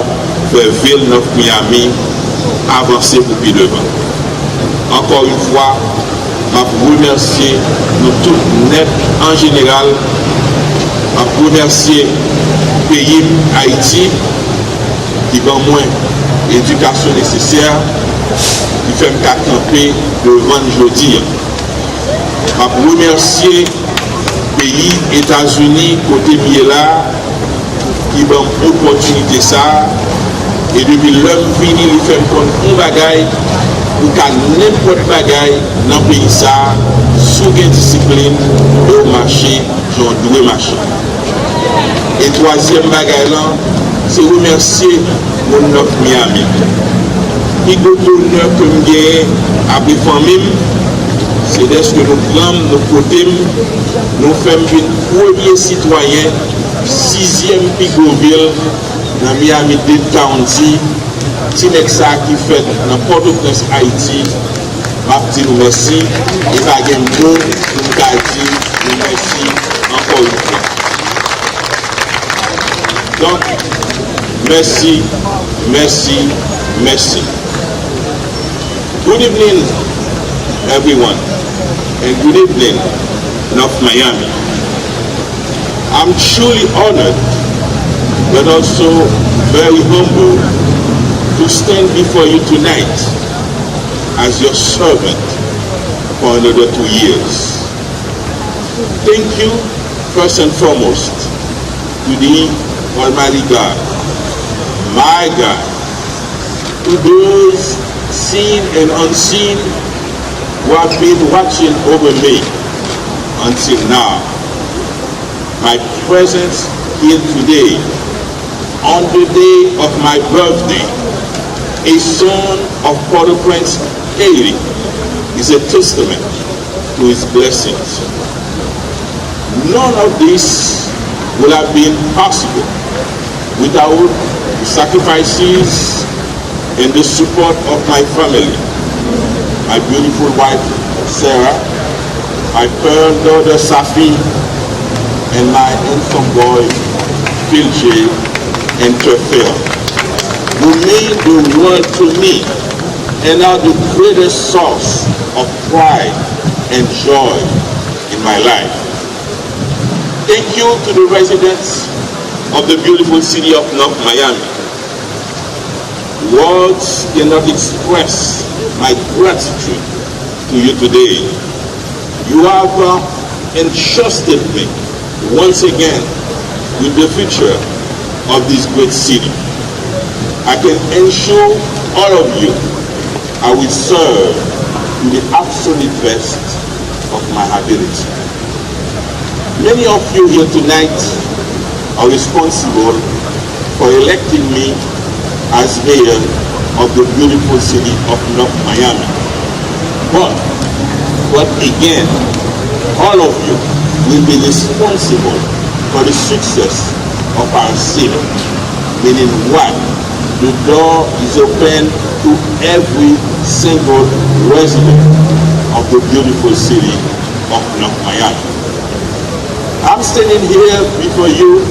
[SPEAKER 2] de faire Ville North Miami avancer pour plus devant. Encore une fois, je remercie nous tous net en général. Je remercie le pays Haïti qui va moins l'éducation nécessaire, qui fait me camper devant jeudi. Je remercie le pays États-Unis côté Miela qui va opportunité ça. Et depuis l'homme fini, il fait un bagaille pour qu'à n'importe bagaille dans le pays ça, sous une discipline, au marché, j'en dois marcher. Et troisième bagaille là, c'est remercier mon North Miami. Et l'honneur que je gagne avec la famille, c'est d'être que nous prenons nos côtés, nous faisons un premier citoyen, 6e Pigoville, dans Miami-Dade County, qui fait dans Port-au-Prince, Haïti. Je dis merci et je vais vous dire merci encore une fois. Donc, merci, merci, merci. Good evening, everyone, and good evening, North Miami. I'm truly honored, but also very humble to stand before you tonight as your servant for another 2 years. Thank you, first and foremost, to the Almighty God, my God, to those seen and unseen who have been watching over me until now. My presence here today, on the day of my birthday, a son of Port-au-Prince, Haiti, is a testament to his blessings. None of this would have been possible without the sacrifices and the support of my family, my beautiful wife, Sarah, my pearl daughter, Safi, and my infant boy, Phil J. and Tefel, who made the world to me and are the greatest source of pride and joy in my life. Thank you to the residents of the beautiful city of North Miami. Words cannot express my gratitude to you today. You have entrusted me once again with the future of this great city. I can ensure all of you I will serve to the absolute best of my ability. Many of you here tonight are responsible for electing me as mayor of the beautiful city of North Miami. But again, all of you will be responsible for the success of our city. Meaning what? The door is open to every single resident of the beautiful city of North Miami. I'm standing here before you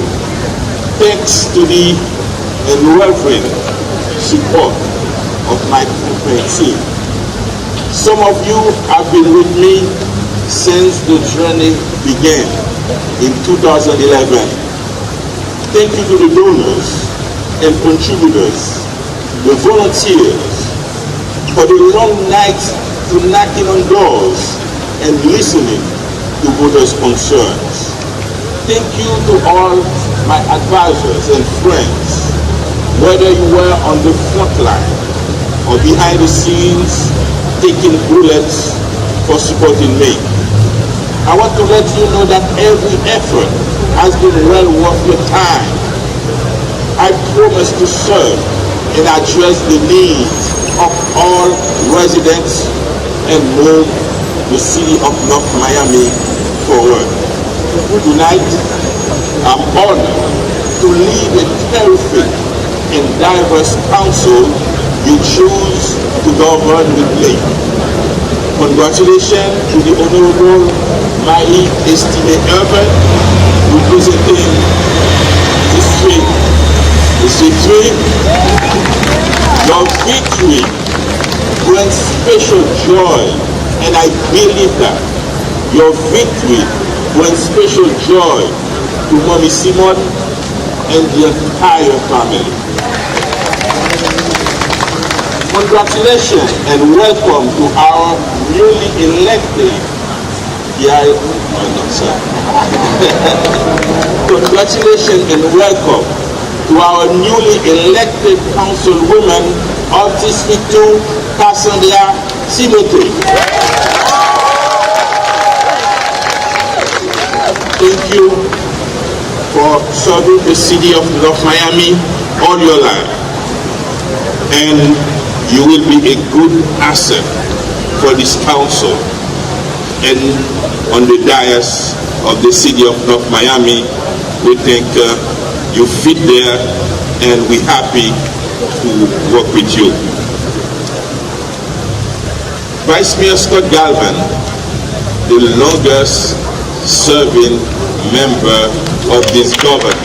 [SPEAKER 2] thanks to the unwavering support of my campaign team. Some of you have been with me since the journey began in 2011. Thank you to the donors and contributors, the volunteers, for the long nights to knocking on doors and listening to voters' concerns. Thank you to all my advisors and friends, whether you were on the front line or behind the scenes taking bullets for supporting me. I want to let you know that every effort has been well worth your time. I promise to serve and address the needs of all residents and move the city of North Miami forward. Tonight, I'm honored to lead a terrific and diverse council you choose to govern with me. Congratulations to the Honorable Marie Estimé Urban, representing District 3. Your victory brings special joy, and I believe that your victory brings special joy to Mommy Simon and the entire family. Congratulations and welcome to our newly elected Congratulations and welcome to our newly elected councilwoman of District 2, Cassandra Timothy. Thank you for serving the city of North Miami all your life. And you will be a good asset for this council and on the dais of the city of North Miami. We think you fit there, and we're happy to work with you. Vice Mayor Scott Galvin, the longest serving member of this government.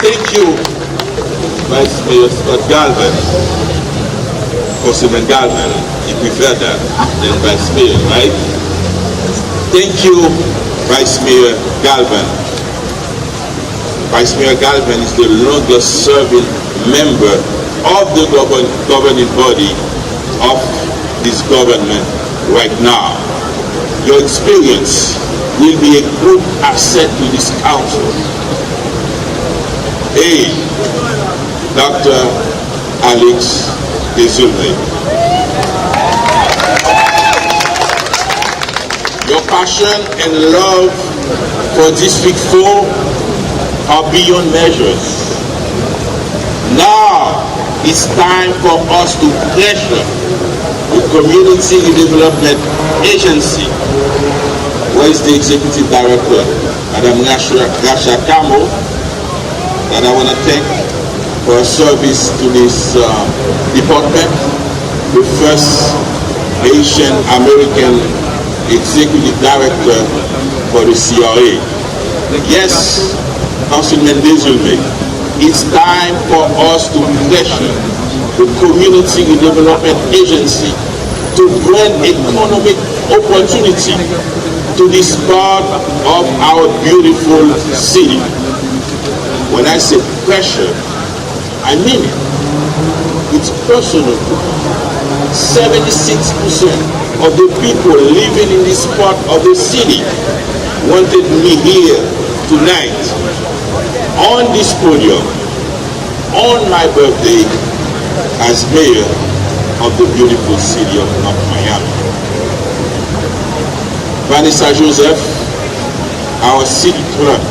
[SPEAKER 2] Thank you, Vice Mayor Scott Galvin, Councilman Galvin, you prefer that than Vice Mayor, right? Thank you, Vice Mayor Galvin. Vice Mayor Galvin is the longest serving member of the governing body of this government right now. Your experience will be a good asset to this council. Hey, Dr. Alex Desulme. Your passion and love for District 4 are beyond measures. Now it's time for us to pressure the Community Development Agency. Where is the Executive Director, Madam Rasha Kamo, that I want to thank for her service to this department, the first Asian American Executive Director for the CRA. Yes, Councilman Desulme, it's time for us to pressure the Community Development Agency to bring economic opportunity to this part of our beautiful city. When I say pressure, I mean it. It's personal. 76% of the people living in this part of the city wanted me here tonight on this podium on my birthday as mayor of the beautiful city of North Miami. Vanessa Joseph, our city clerk.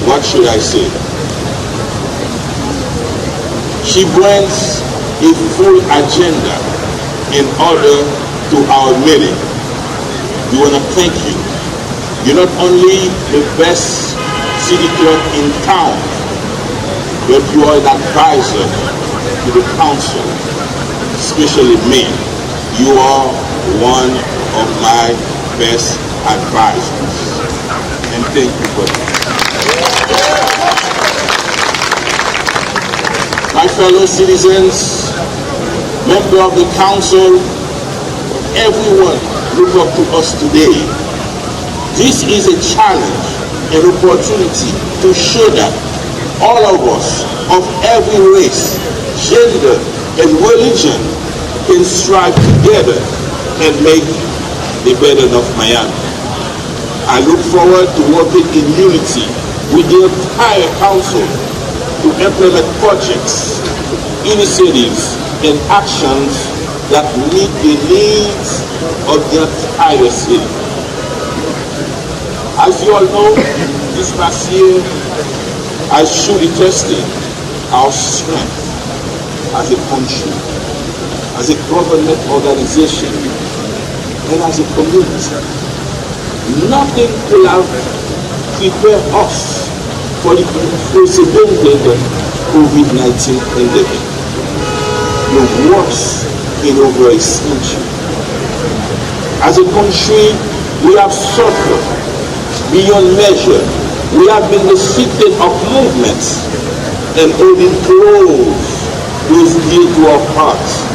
[SPEAKER 2] What should I say? She brings a full agenda in order to our meeting. We want to thank you. You're not only the best city clerk in town, but you are an advisor to the council, especially me. You are one of my best advisors. And thank you for that. My fellow citizens, members of the council, everyone look up to us today. This is a challenge, an opportunity to show that all of us of every race, gender, and religion can strive together and make the better of Miami. I look forward to working in unity with the entire council to implement projects, initiatives, and actions that meet the needs of the entire city. As you all know, this past year has truly tested our strength as a country, as a government organization, and as a community. Nothing could have prepared us for the unprecedented COVID-19 pandemic, the worst in over a century. As a country, we have suffered beyond measure. We have been the recipient of movements and holding close those dear to our hearts,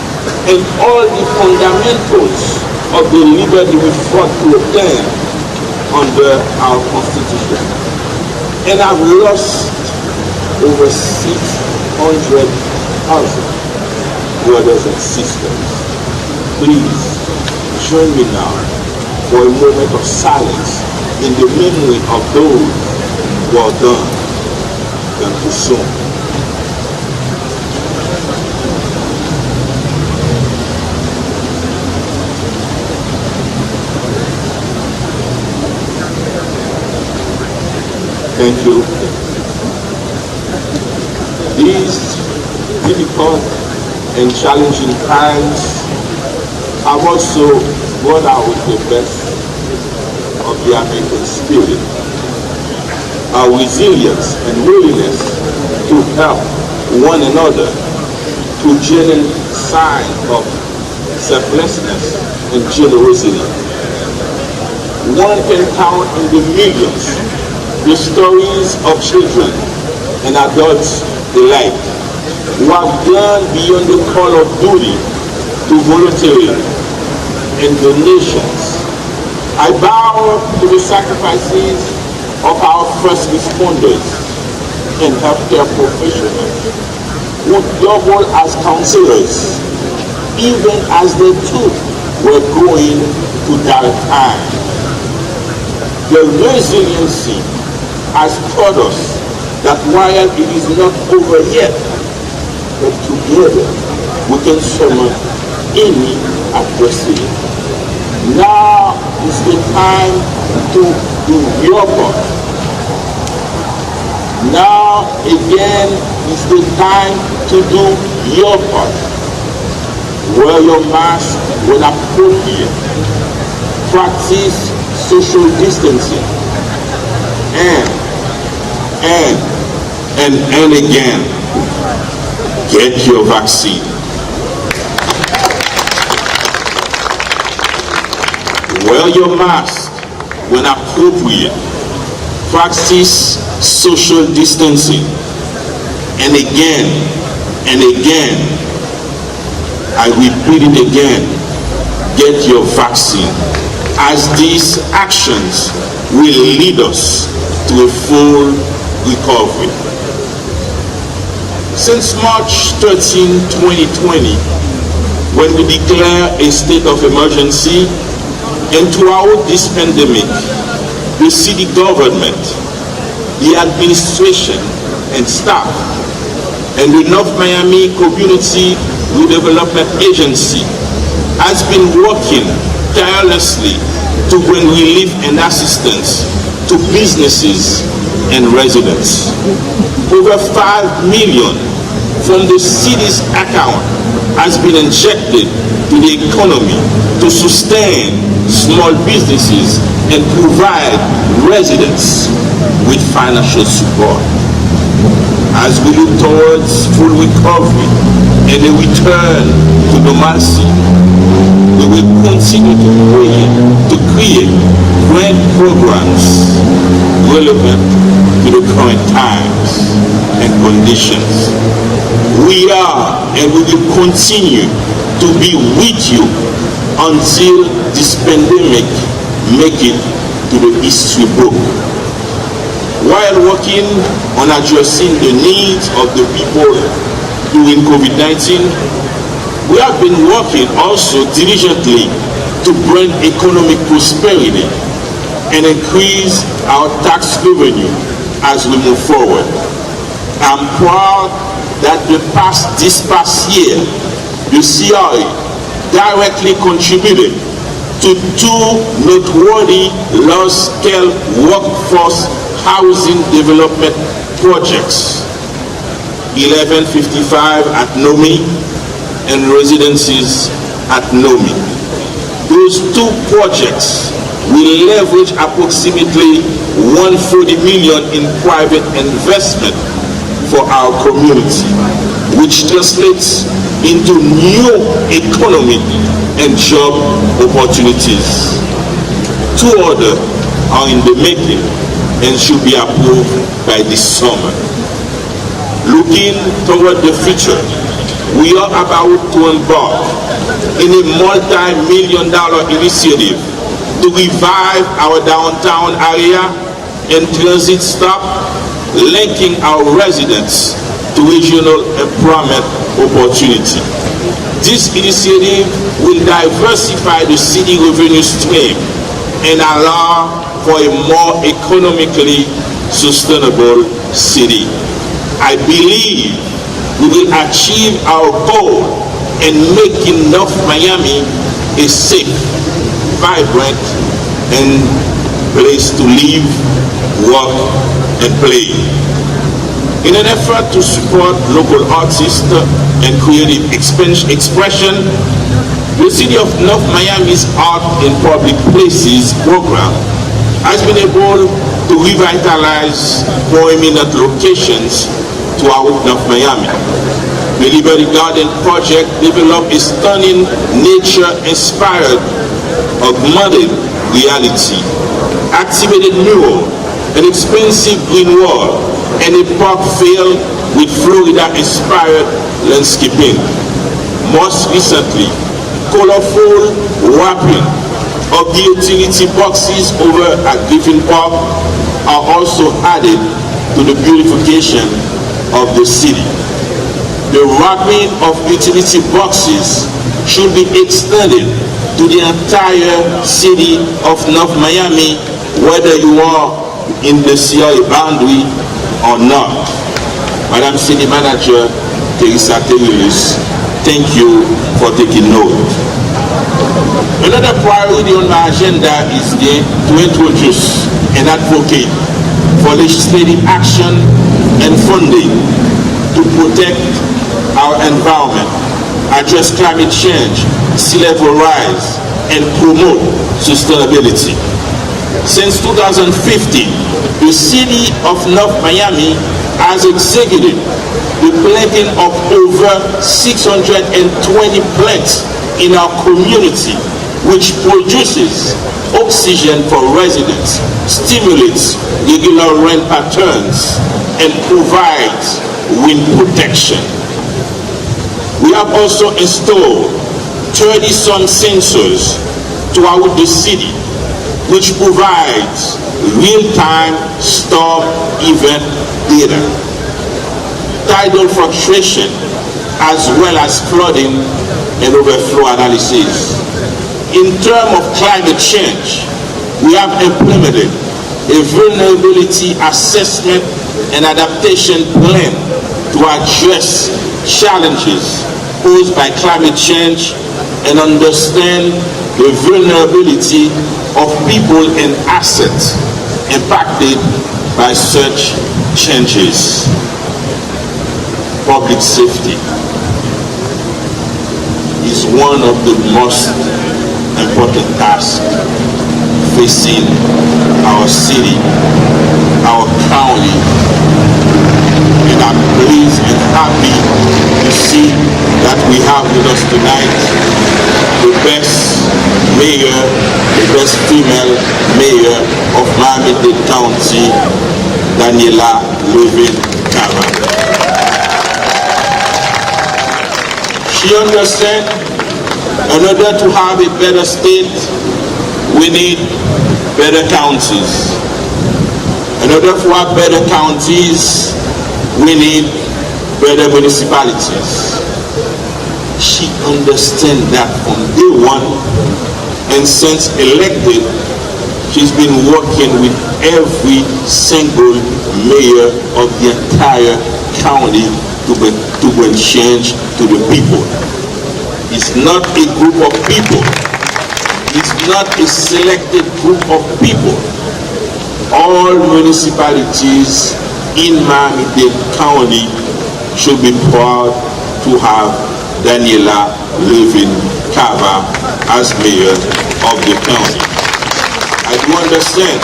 [SPEAKER 2] and all the fundamentals of the liberty we fought to obtain under our Constitution. And I've lost over 600,000 brothers and sisters. Please join me now for a moment of silence in the memory of those who are gone too soon. Thank you. These difficult and challenging times have also brought out the best of the American spirit, our resilience and willingness to help one another, to genuine sign of selflessness and generosity. One can count in the millions the stories of children and adults alike who have gone beyond the call of duty to volunteering and donations. I bow to the sacrifices of our first responders and healthcare professionals who double as counselors even as they too were going to dark times. Their resiliency has taught us that while it is not over yet, but together we can summon any adversity. Now is the time to do your part. Now again is the time to do your part. Wear your mask when appropriate. Practice social distancing. And again, get your vaccine. Wear your mask when appropriate. Practice social distancing. And again, I repeat it again, get your vaccine, as these actions will lead us to a full recovery. Since March 13, 2020, when we declare a state of emergency, and throughout this pandemic, the city government, the administration and staff, and the North Miami Community Redevelopment Agency has been working tirelessly to bring relief and assistance to businesses and residents. Over $5 million from the city's account has been injected to the economy to sustain small businesses and provide residents with financial support. As we look towards full recovery and a return to normalcy, we will continue to create grant programs relevant to the current times and conditions. We are and we will continue to be with you until this pandemic make it to the history book. While working on addressing the needs of the people during COVID-19, we have been working also diligently to bring economic prosperity and increase our tax revenue as we move forward. I'm proud that this past year, the CRA directly contributed to 2 noteworthy large-scale workforce housing development projects, 1155 at Nomi and residences at Nomi. Those 2 projects will leverage approximately 140 million in private investment for our community, which translates into new economic and job opportunities. 2 others are in the making and should be approved by this summer. Looking toward the future, we are about to embark in a multi-million-dollar initiative to revive our downtown area and transit stop, linking our residents to regional employment opportunity. This initiative will diversify the city revenue stream and allow for a more economically sustainable city. I believe we will achieve our goal and making North Miami a safe, vibrant, and place to live, work, and play. In an effort to support local artists and creative expression, the City of North Miami's Art in Public Places program has been able to revitalize prominent locations throughout North Miami. The Liberty Garden project developed a stunning nature-inspired augmented reality, activated mural, an expensive green wall, and a park filled with Florida-inspired landscaping. Most recently, colorful wrapping of the utility boxes over at Griffin Park are also added to the beautification of the city. The wrapping of utility boxes should be extended to the entire city of North Miami, whether you are in the CIA boundary or not. Madam City Manager Teresa Terilis, thank you for taking note. Another priority on my agenda is to introduce and advocate for legislative action and funding to protect our environment, address climate change, sea level rise, and promote sustainability. Since 2015, the City of North Miami has executed the planting of over 620 plants in our community, which produces oxygen for residents, stimulates regular rain patterns, and provides wind protection. We have also installed 30-some sensors throughout the city, which provides real-time storm event data, tidal fluctuation, as well as flooding and overflow analysis. In terms of climate change, we have implemented a vulnerability assessment and adaptation plan to address challenges posed by climate change and understand the vulnerability of people and assets impacted by such changes. Public safety. is one of the most important tasks facing our city, our county, and I'm pleased and happy to see that we have with us tonight the best mayor, the best female mayor of Miami-Dade County, Daniela Levin-Cava. She understands in order to have a better state, we need better counties. In order to have better counties, we need better municipalities. She understands that from day one, and since elected, she's been working with every single mayor of the entire county to bring change to the people. It's not a group of people. It's not a selected group of people. All municipalities in Miami-Dade County should be proud to have Daniela Levin-Cava as mayor of the county. I do understand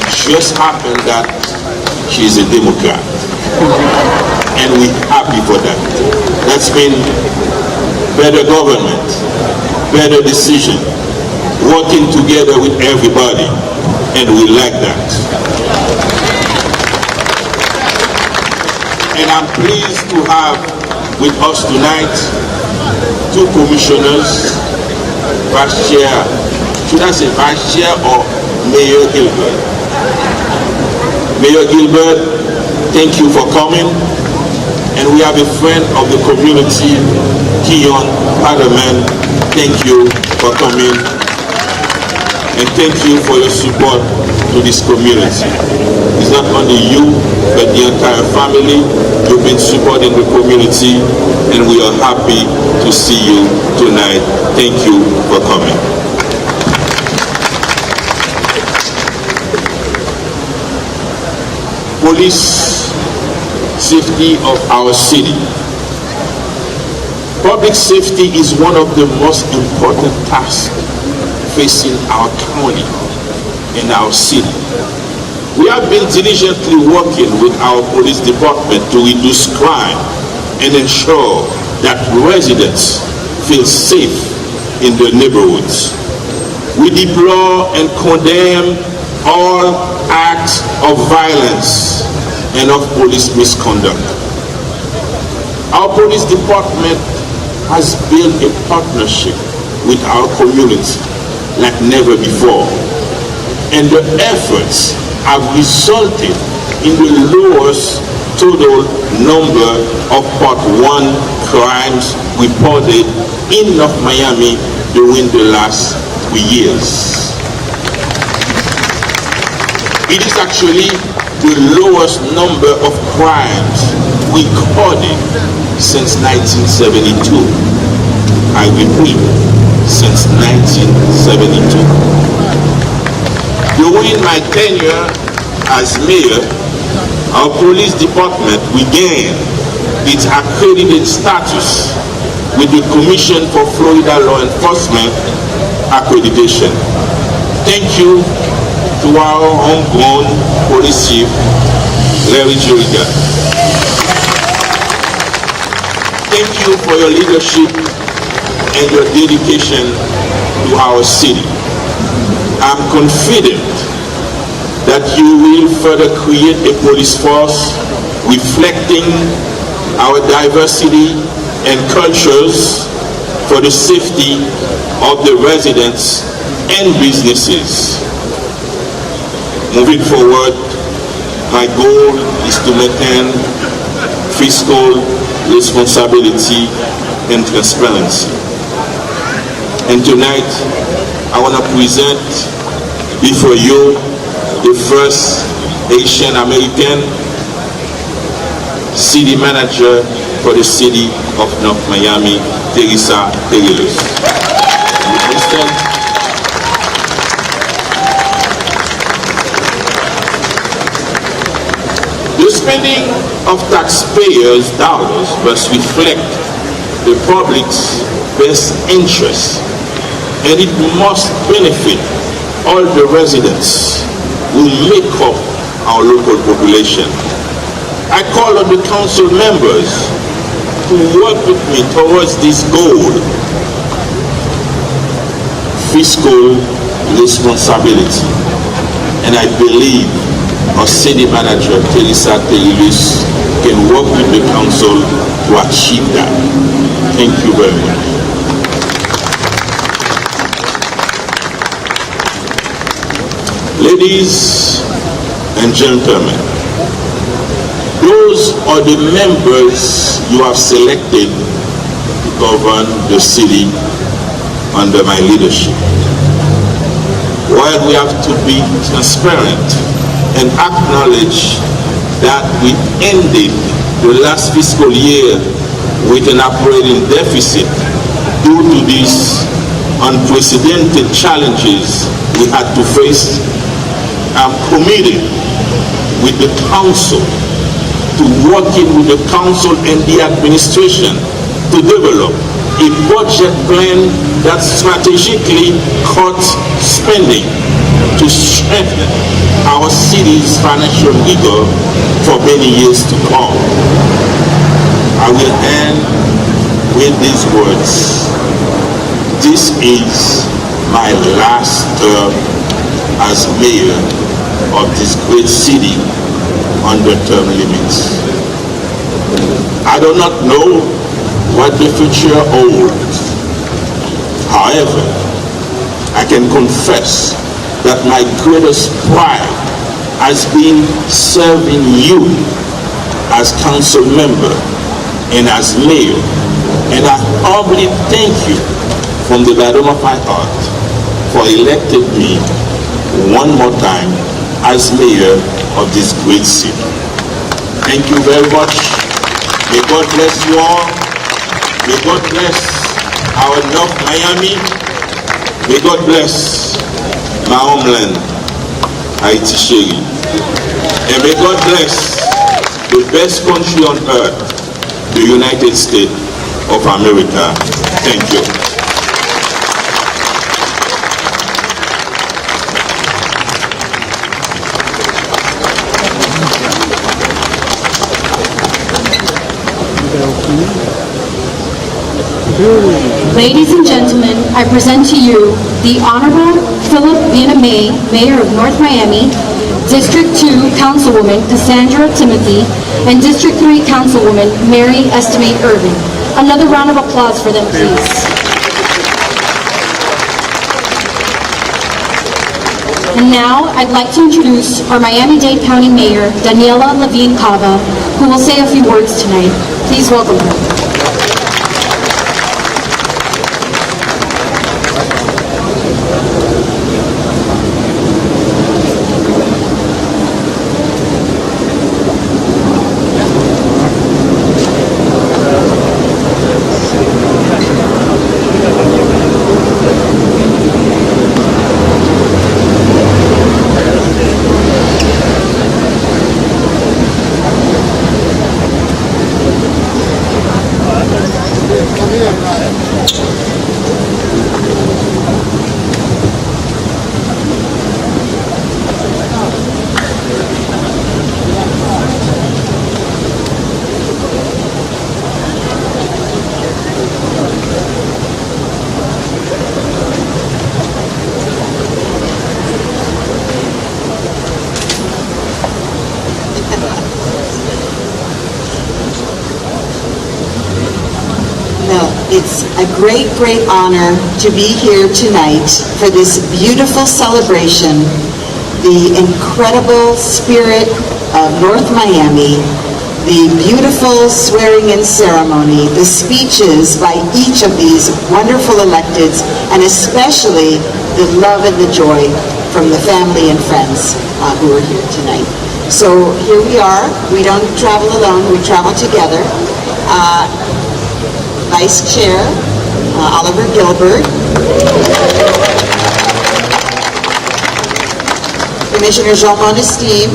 [SPEAKER 2] it just happened that she's a Democrat, and we're happy for that. That's been better government, better decision, working together with everybody, and we like that. And I'm pleased to have with us tonight two commissioners, Vice Chair, should I say Vice Chair or Mayor Gilbert? Mayor Gilbert, thank you for coming. And we have a friend of the community, Keon Parliament. Thank you for coming. And thank you for your support to this community. It's not only you, but the entire family. You've been supporting the community, and we are happy to see you tonight. Thank you for coming. Police safety of our city. Public safety is one of the most important tasks facing our county and our city. We have been diligently working with our police department to reduce crime and ensure that residents feel safe in their neighborhoods. We deplore and condemn all acts of violence and of police misconduct. Our police department has built a partnership with our community like never before, and the efforts have resulted in the lowest total number of Part 1 crimes reported in North Miami during the last 3 years. It is actually the lowest number of crimes recorded since 1972. I repeat, since 1972. During my tenure as mayor, our police department regained its accredited status with the Commission for Florida Law Enforcement accreditation. Thank you to our homegrown police chief, Larry Juriga. Thank you for your leadership and your dedication to our city. I'm confident that you will further create a police force reflecting our diversity and cultures for the safety of the residents and businesses. Moving forward, my goal is to maintain fiscal responsibility and transparency. And tonight, I want to present before you the first Asian American city manager for the city of North Miami, Teresa Perillos. The spending of taxpayers' dollars must reflect the public's best interests, and it must benefit all the residents who make up our local population. I call on the council members to work with me towards this goal: fiscal responsibility. And I believe our city manager, Teresa Terilus, can work with the council to achieve that. Thank you very much. Ladies and gentlemen, those are the members you have selected to govern the city under my leadership. While we have to be transparent and acknowledge that we ended the last fiscal year with an operating deficit due to these unprecedented challenges we had to face, I'm committed with the council to working with the council and the administration to develop a budget plan that strategically cuts spending to strengthen our city's financial vigor for many years to come. I will end with these words. This is my last term as mayor of this great city under term limits. I do not know what the future holds. However, I can confess that my greatest pride has been serving you as council member and as mayor, and I humbly thank you from the bottom of my heart for electing me one more time as mayor of this great city. Thank you very much. May God bless you all. May God bless our North Miami. May God bless my homeland, Haiti Sheri. And may God bless the best country on earth, the United States of America. Thank you.
[SPEAKER 4] Ladies and gentlemen, I present to you the Honorable Philip Vianamay, Mayor of North Miami, District 2 Councilwoman Cassandra Timothy, and District 3 Councilwoman Mary Estimate Irvin. Another round of applause for them, please. And now, I'd like to introduce our Miami-Dade County Mayor, Daniela Levine Cava, who will say a few words tonight. Please welcome her.
[SPEAKER 13] It's a great honor to be here tonight for this beautiful celebration, the incredible spirit of North Miami, the beautiful swearing-in ceremony, the speeches by each of these wonderful electeds, and especially the love and the joy from the family and friends who are here tonight. So here we are. We don't travel alone, we travel together. Vice Chair Oliver Gilbert, Commissioner Jean Monestime,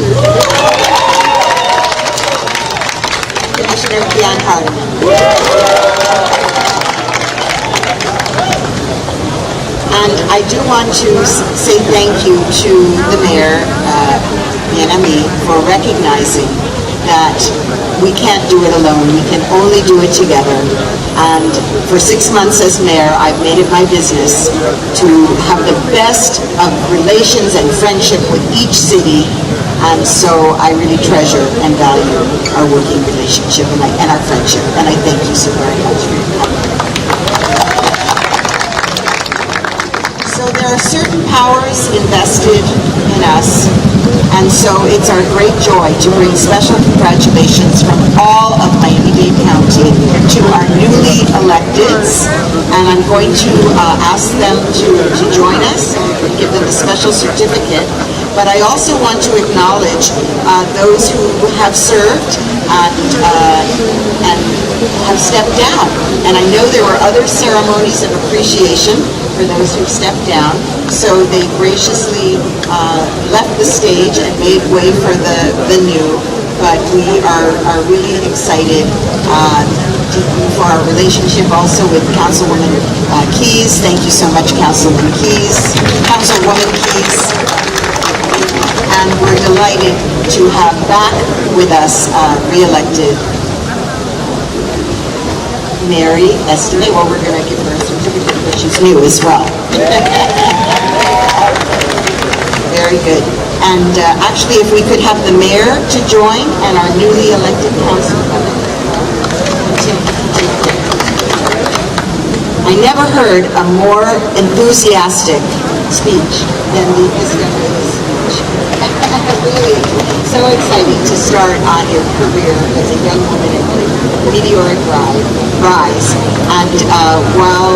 [SPEAKER 13] Commissioner Kian Hardeman. And I do want to say thank you to the mayor, Bien-Aimé, for recognizing that we can't do it alone. We can only do it together. And for 6 months as mayor, I've made it my business to have the best of relations and friendship with each city. And so I really treasure and value our working relationship and our friendship. And I thank you so very much for your coming. So there are certain powers invested in us, and so it's our great joy to bring special congratulations from all of Miami-Dade County to our newly electeds, and I'm going to ask them to join us and give them a special certificate. But I also want to acknowledge those who have served and have stepped down. And I know there were other ceremonies of appreciation for those who've stepped down, so they graciously left the stage and made way for the new. But we are really excited for our relationship also with Councilwoman Keys. Thank you so much, Councilwoman Keys. And we're delighted to have back with us re-elected Mary Estime. Well, we're going to give her a certificate, but she's new as well. Very good. And actually, if we could have the mayor to join and our newly elected councilwoman. I never heard a more enthusiastic speech than the Estime speech. Really, so exciting to start on your career as a young woman in a meteoric rise. And while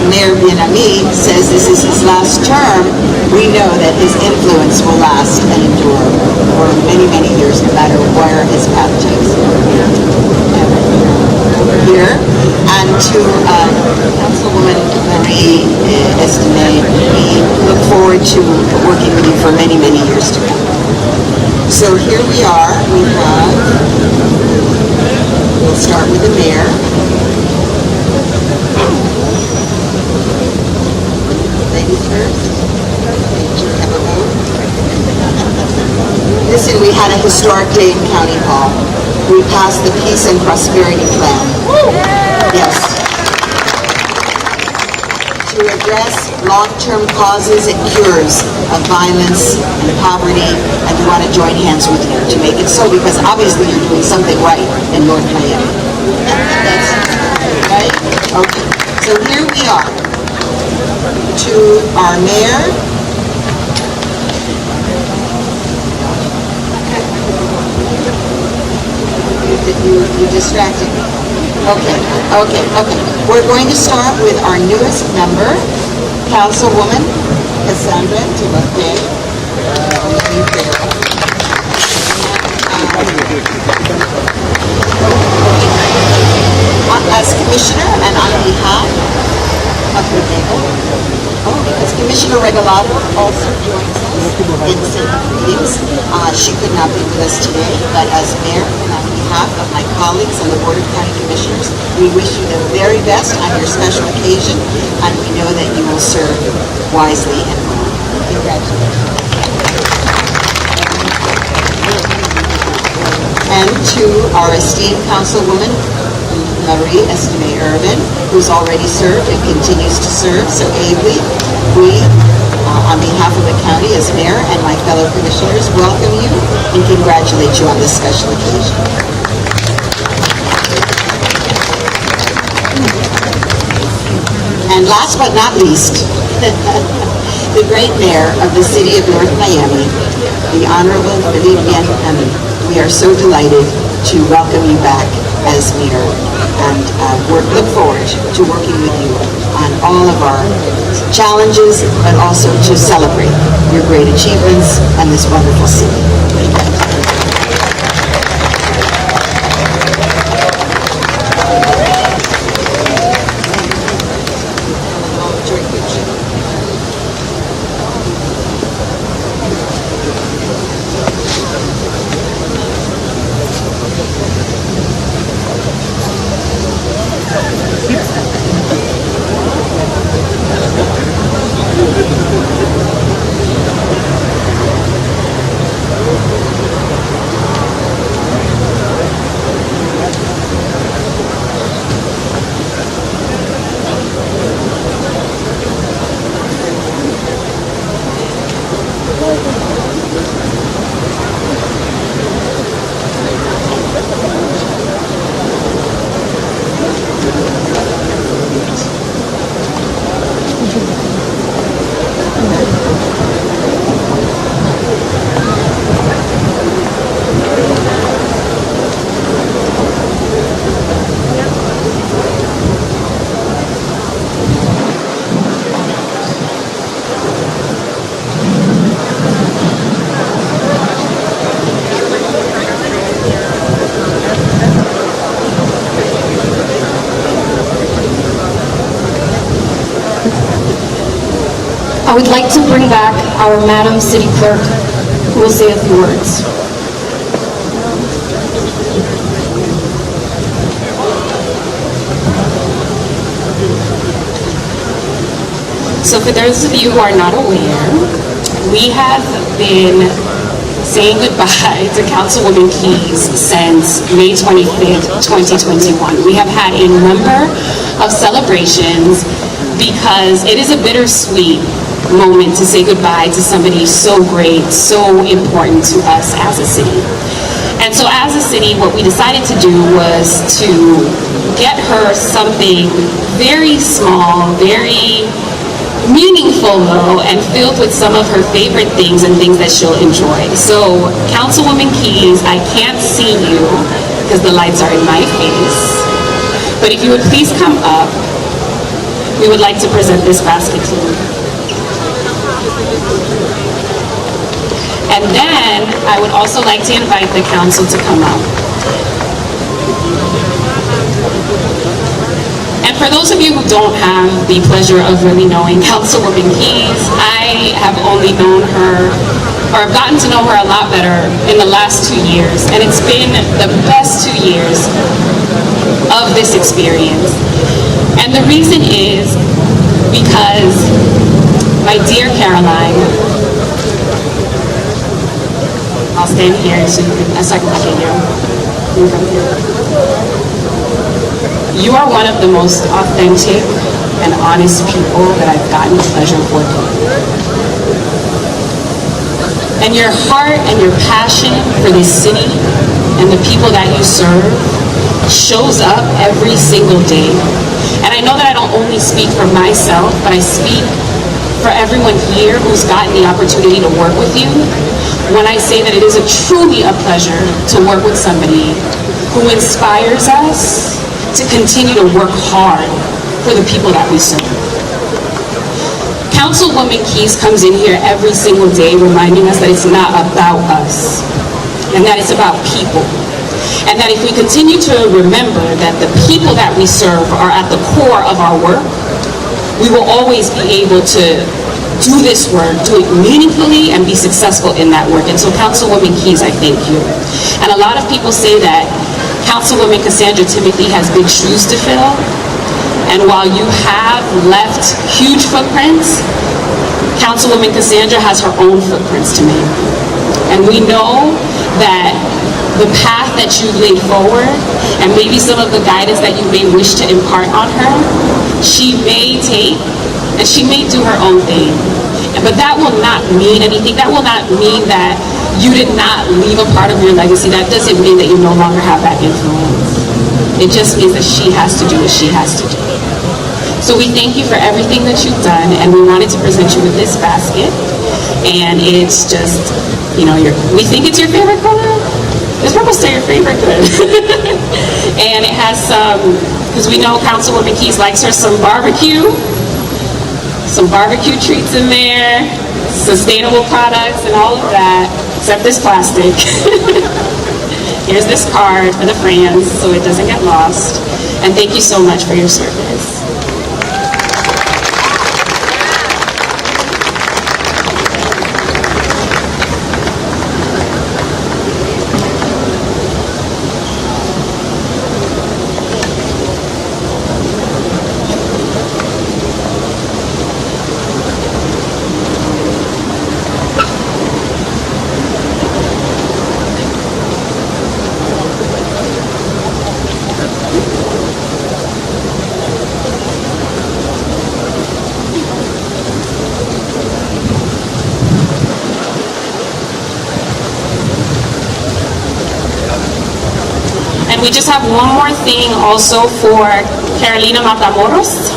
[SPEAKER 13] Mayor Bien-Aimé says this is his last term, we know that his influence will last and endure for many, many years, no matter where his path takes here. And to Councilwoman Marie Estime, we look forward to working with you for many, many years to come. So here we are. We'll start with the mayor. Ladies first. Have a vote. Listen, we had a historic day in County Hall. We passed the Peace and Prosperity Plan. Yes. To address long-term causes and cures of violence and poverty, and we want to join hands with you to make it so, because obviously you're doing something right in North Miami. That's right? Okay. So here we are. To our mayor. You distracted me. Okay. We're going to start with our newest member, Councilwoman Cassandra Timothy. As Commissioner and on behalf of her neighbor, because Commissioner Regalado also joins us in Senate meetings. She could not be with us today, but as Mayor and on behalf of my colleagues on the Board of County Commissioners, we wish you the very best on your special occasion, and we know that you will serve wisely and well. Congratulations. And to our esteemed Councilwoman, Marie Estime Irvin, who's already served and continues to serve so ably, we, on behalf of the county as mayor and my fellow commissioners, welcome you and congratulate you on this special occasion. And last but not least, the great mayor of the city of North Miami, the Honorable Felipe Bien-Aimé. We are so delighted to welcome you back as mayor, and look forward to working with you on all of our challenges, but also to celebrate your great achievements and this wonderful city.
[SPEAKER 4] I would like to bring back our Madam City Clerk, who will say a few words.
[SPEAKER 3] So for those of you who are not aware, we have been saying goodbye to Councilwoman Keys since May 25th, 2021. We have had a number of celebrations because it is a bittersweet moment to say goodbye to somebody so great, so important to us as a city. And so as a city, what we decided to do was to get her something very small, very meaningful though, and filled with some of her favorite things and things that she'll enjoy. So Councilwoman Keys, I can't see you because the lights are in my face, but if you would please come up, we would like to present this basket to you. And then I would also like to invite the council to come up. And for those of you who don't have the pleasure of really knowing Councilwoman Keys, I have only known her, or have gotten to know her a lot better in the last 2 years. And it's been the best 2 years of this experience. And the reason is because my dear Caroline, I'll stand here so I can look at you. You come here. You are one of the most authentic and honest people that I've gotten the pleasure of working with. And your heart and your passion for this city and the people that you serve shows up every single day. And I know that I don't only speak for myself, but I speak for everyone here who's gotten the opportunity to work with you when I say that it is truly a pleasure to work with somebody who inspires us to continue to work hard for the people that we serve. Councilwoman Keys comes in here every single day reminding us that it's not about us, and that it's about people. And that if we continue to remember that the people that we serve are at the core of our work, we will always be able to do this work, do it meaningfully, and be successful in that work. And so Councilwoman Keys, I thank you. And a lot of people say that Councilwoman Cassandra Timothy has big shoes to fill, and while you have left huge footprints, Councilwoman Cassandra has her own footprints to make. And we know that the path that you laid forward, and maybe some of the guidance that you may wish to impart on her, she may take, and she may do her own thing. But that will not mean anything. That will not mean that you did not leave a part of your legacy. That doesn't mean that you no longer have that influence. It just means that she has to do what she has to do. So we thank you for everything that you've done, and we wanted to present you with this basket. And it's just, you know, we think it's your favorite color. It's purple still your favorite good. And it has some, because we know Councilwoman Keys likes her some barbecue treats in there, sustainable products and all of that, except this plastic. Here's this card for the friends so it doesn't get lost. And thank you so much for your service. We just have one more thing also for Carolina Matamoros.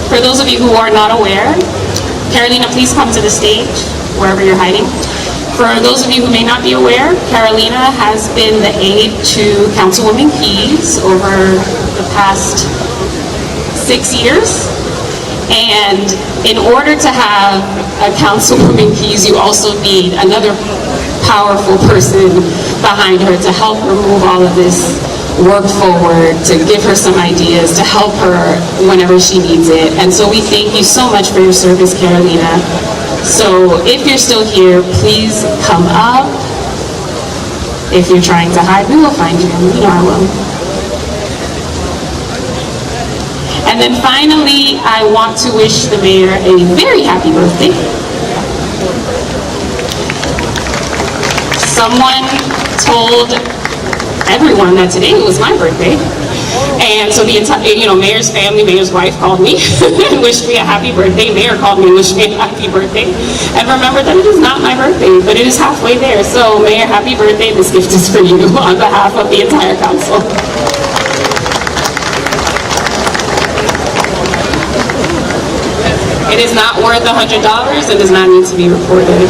[SPEAKER 3] For those of you who are not aware, Carolina, please come to the stage, wherever you're hiding. For those of you who may not be aware, Carolina has been the aide to Councilwoman Keys over the past 6 years. And in order to have a Councilwoman Keys, you also need another powerful person behind her to help remove all of this work forward to give her some ideas, to help her whenever she needs it. And so we thank you so much for your service, Carolina. So if you're still here, please come up. If you're trying to hide, we will find you. You know I will. And then finally, I want to wish the mayor a very happy birthday. Someone told everyone that today was my birthday. And so the entire, mayor's family, mayor's wife called me and wished me a happy birthday. Mayor called me and wished me a happy birthday. And remember that it is not my birthday, but it is halfway there. So Mayor, happy birthday. This gift is for you on behalf of the entire council. It is not worth $100 and does not need to be reported.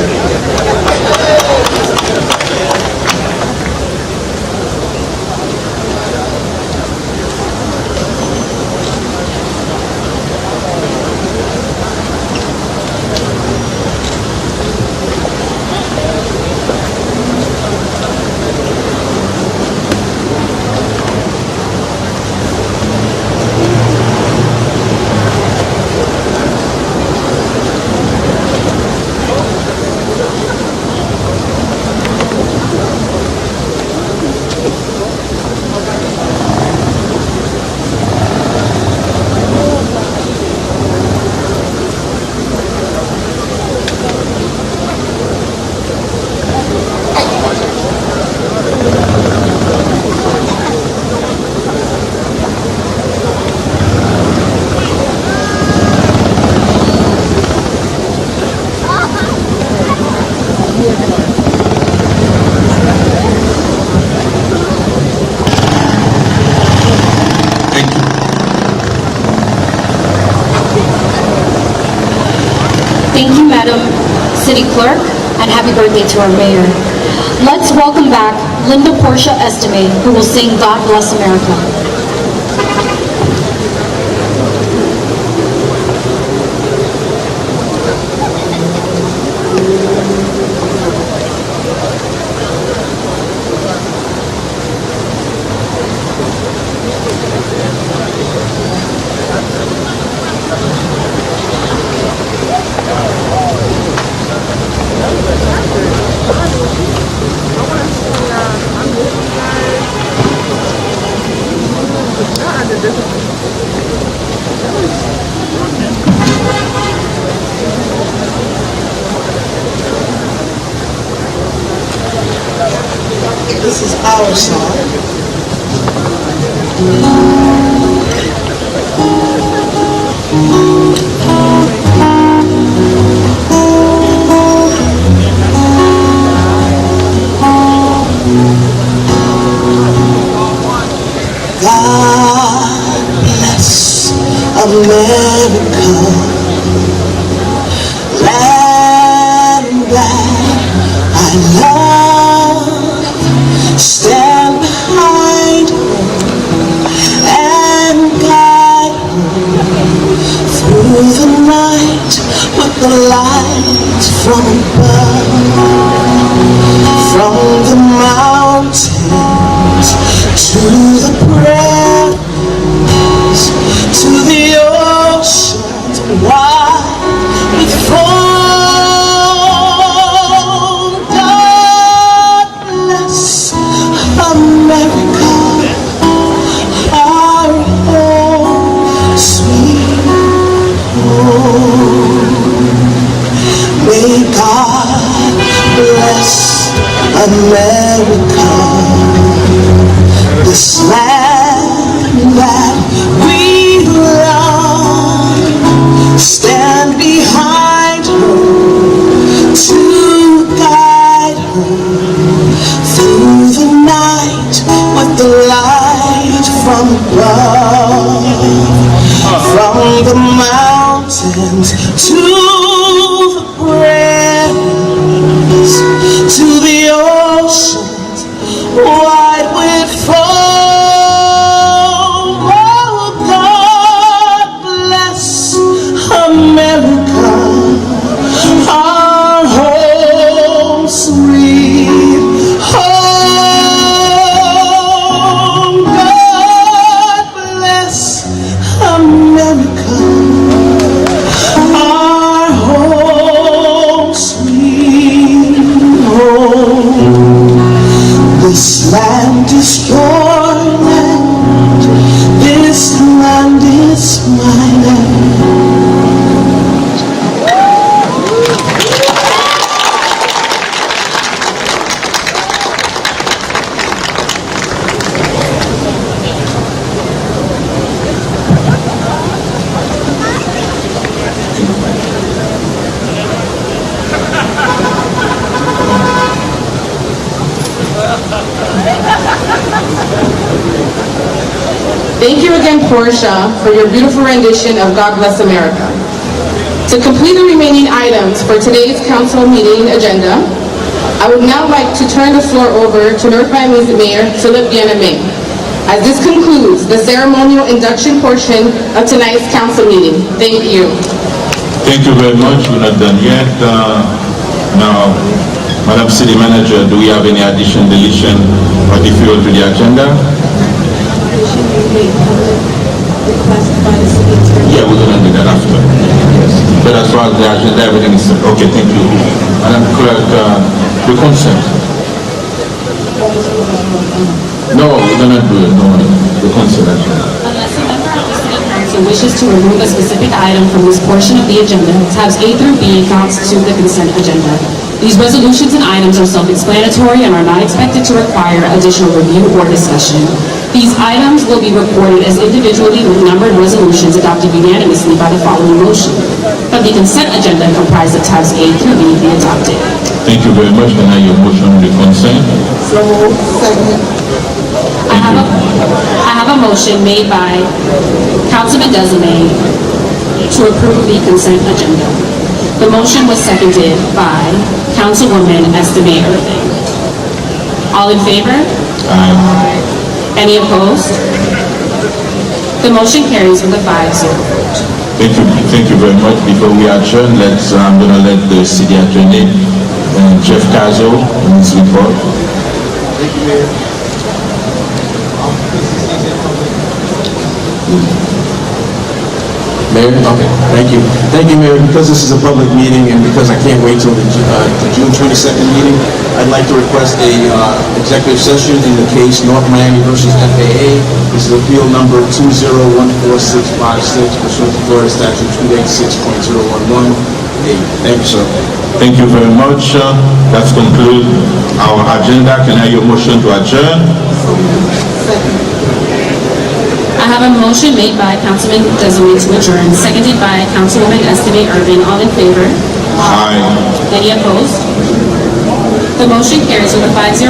[SPEAKER 4] Thank you, Madam City Clerk, and happy birthday to our mayor. Let's welcome back Linda Portia Estime, who will sing God Bless America.
[SPEAKER 11] This is our song.
[SPEAKER 14] God bless America, land that I love. Stand behind and guide through the night with the light from above, from the mountains to the prairies, to the oceans wide with foam. God bless America, our home, sweet home. May God bless America, this land that we love. Stand behind her to guide her through the night with the light from above, from the mountains to the prairies, to the oceans wide with foam. Oh, God bless America, our home, sweet home.
[SPEAKER 5] Thank you again, Portia, for your beautiful rendition of God Bless America. To complete the remaining items for today's council meeting agenda, I would now like to turn the floor over to North Miami's Mayor, Philip Biename, as this concludes the ceremonial induction portion of tonight's council meeting. Thank you.
[SPEAKER 2] Thank you very much. We're not done yet. Now, Madam City Manager, do we have any addition, deletion, or deferral to the agenda? Yeah, we're going to do that after. But as far as the agenda, everything is okay. Thank you, Madam Clerk. The consent. No, we're going to do it. No, the consent agenda.
[SPEAKER 3] Unless a member of the City Council wishes to remove a specific item from this portion of the agenda, tabs A through B constitute the consent agenda. These resolutions and items are self-explanatory and are not expected to require additional review or discussion. These items will be recorded as individually with numbered resolutions adopted unanimously by the following motion. But the consent agenda comprised of tabs A through B be adopted.
[SPEAKER 2] Thank you very much. Can I have your motion on the consent?
[SPEAKER 7] So, second.
[SPEAKER 3] I have a motion made by Councilman Desame to approve the consent agenda. The motion was seconded by Councilwoman Estime Irving. All in favor?
[SPEAKER 2] Aye.
[SPEAKER 3] Any opposed? The motion carries with a 5-0 vote.
[SPEAKER 2] Thank you very much. Before we adjourn, I'm going to let the city attorney, Jeff Cazzo, in his report.
[SPEAKER 9] Thank you, Mayor.
[SPEAKER 15] Mayor? Okay, thank you. Thank you, Mayor. Because this is a public meeting and because I can't wait till the June 22nd meeting, I'd like to request a executive session in the case North Miami versus FAA. This is appeal number 2014656 pursuant to Florida Statute 286.011. Thank you, sir.
[SPEAKER 2] Thank you very much. That concludes our agenda. Can I have your motion to adjourn?
[SPEAKER 3] I have a motion made by Councilman Desiree to adjourn, seconded by Councilwoman Estime Irving. All in favor?
[SPEAKER 2] Aye.
[SPEAKER 3] Any opposed? The motion carries with a 5-0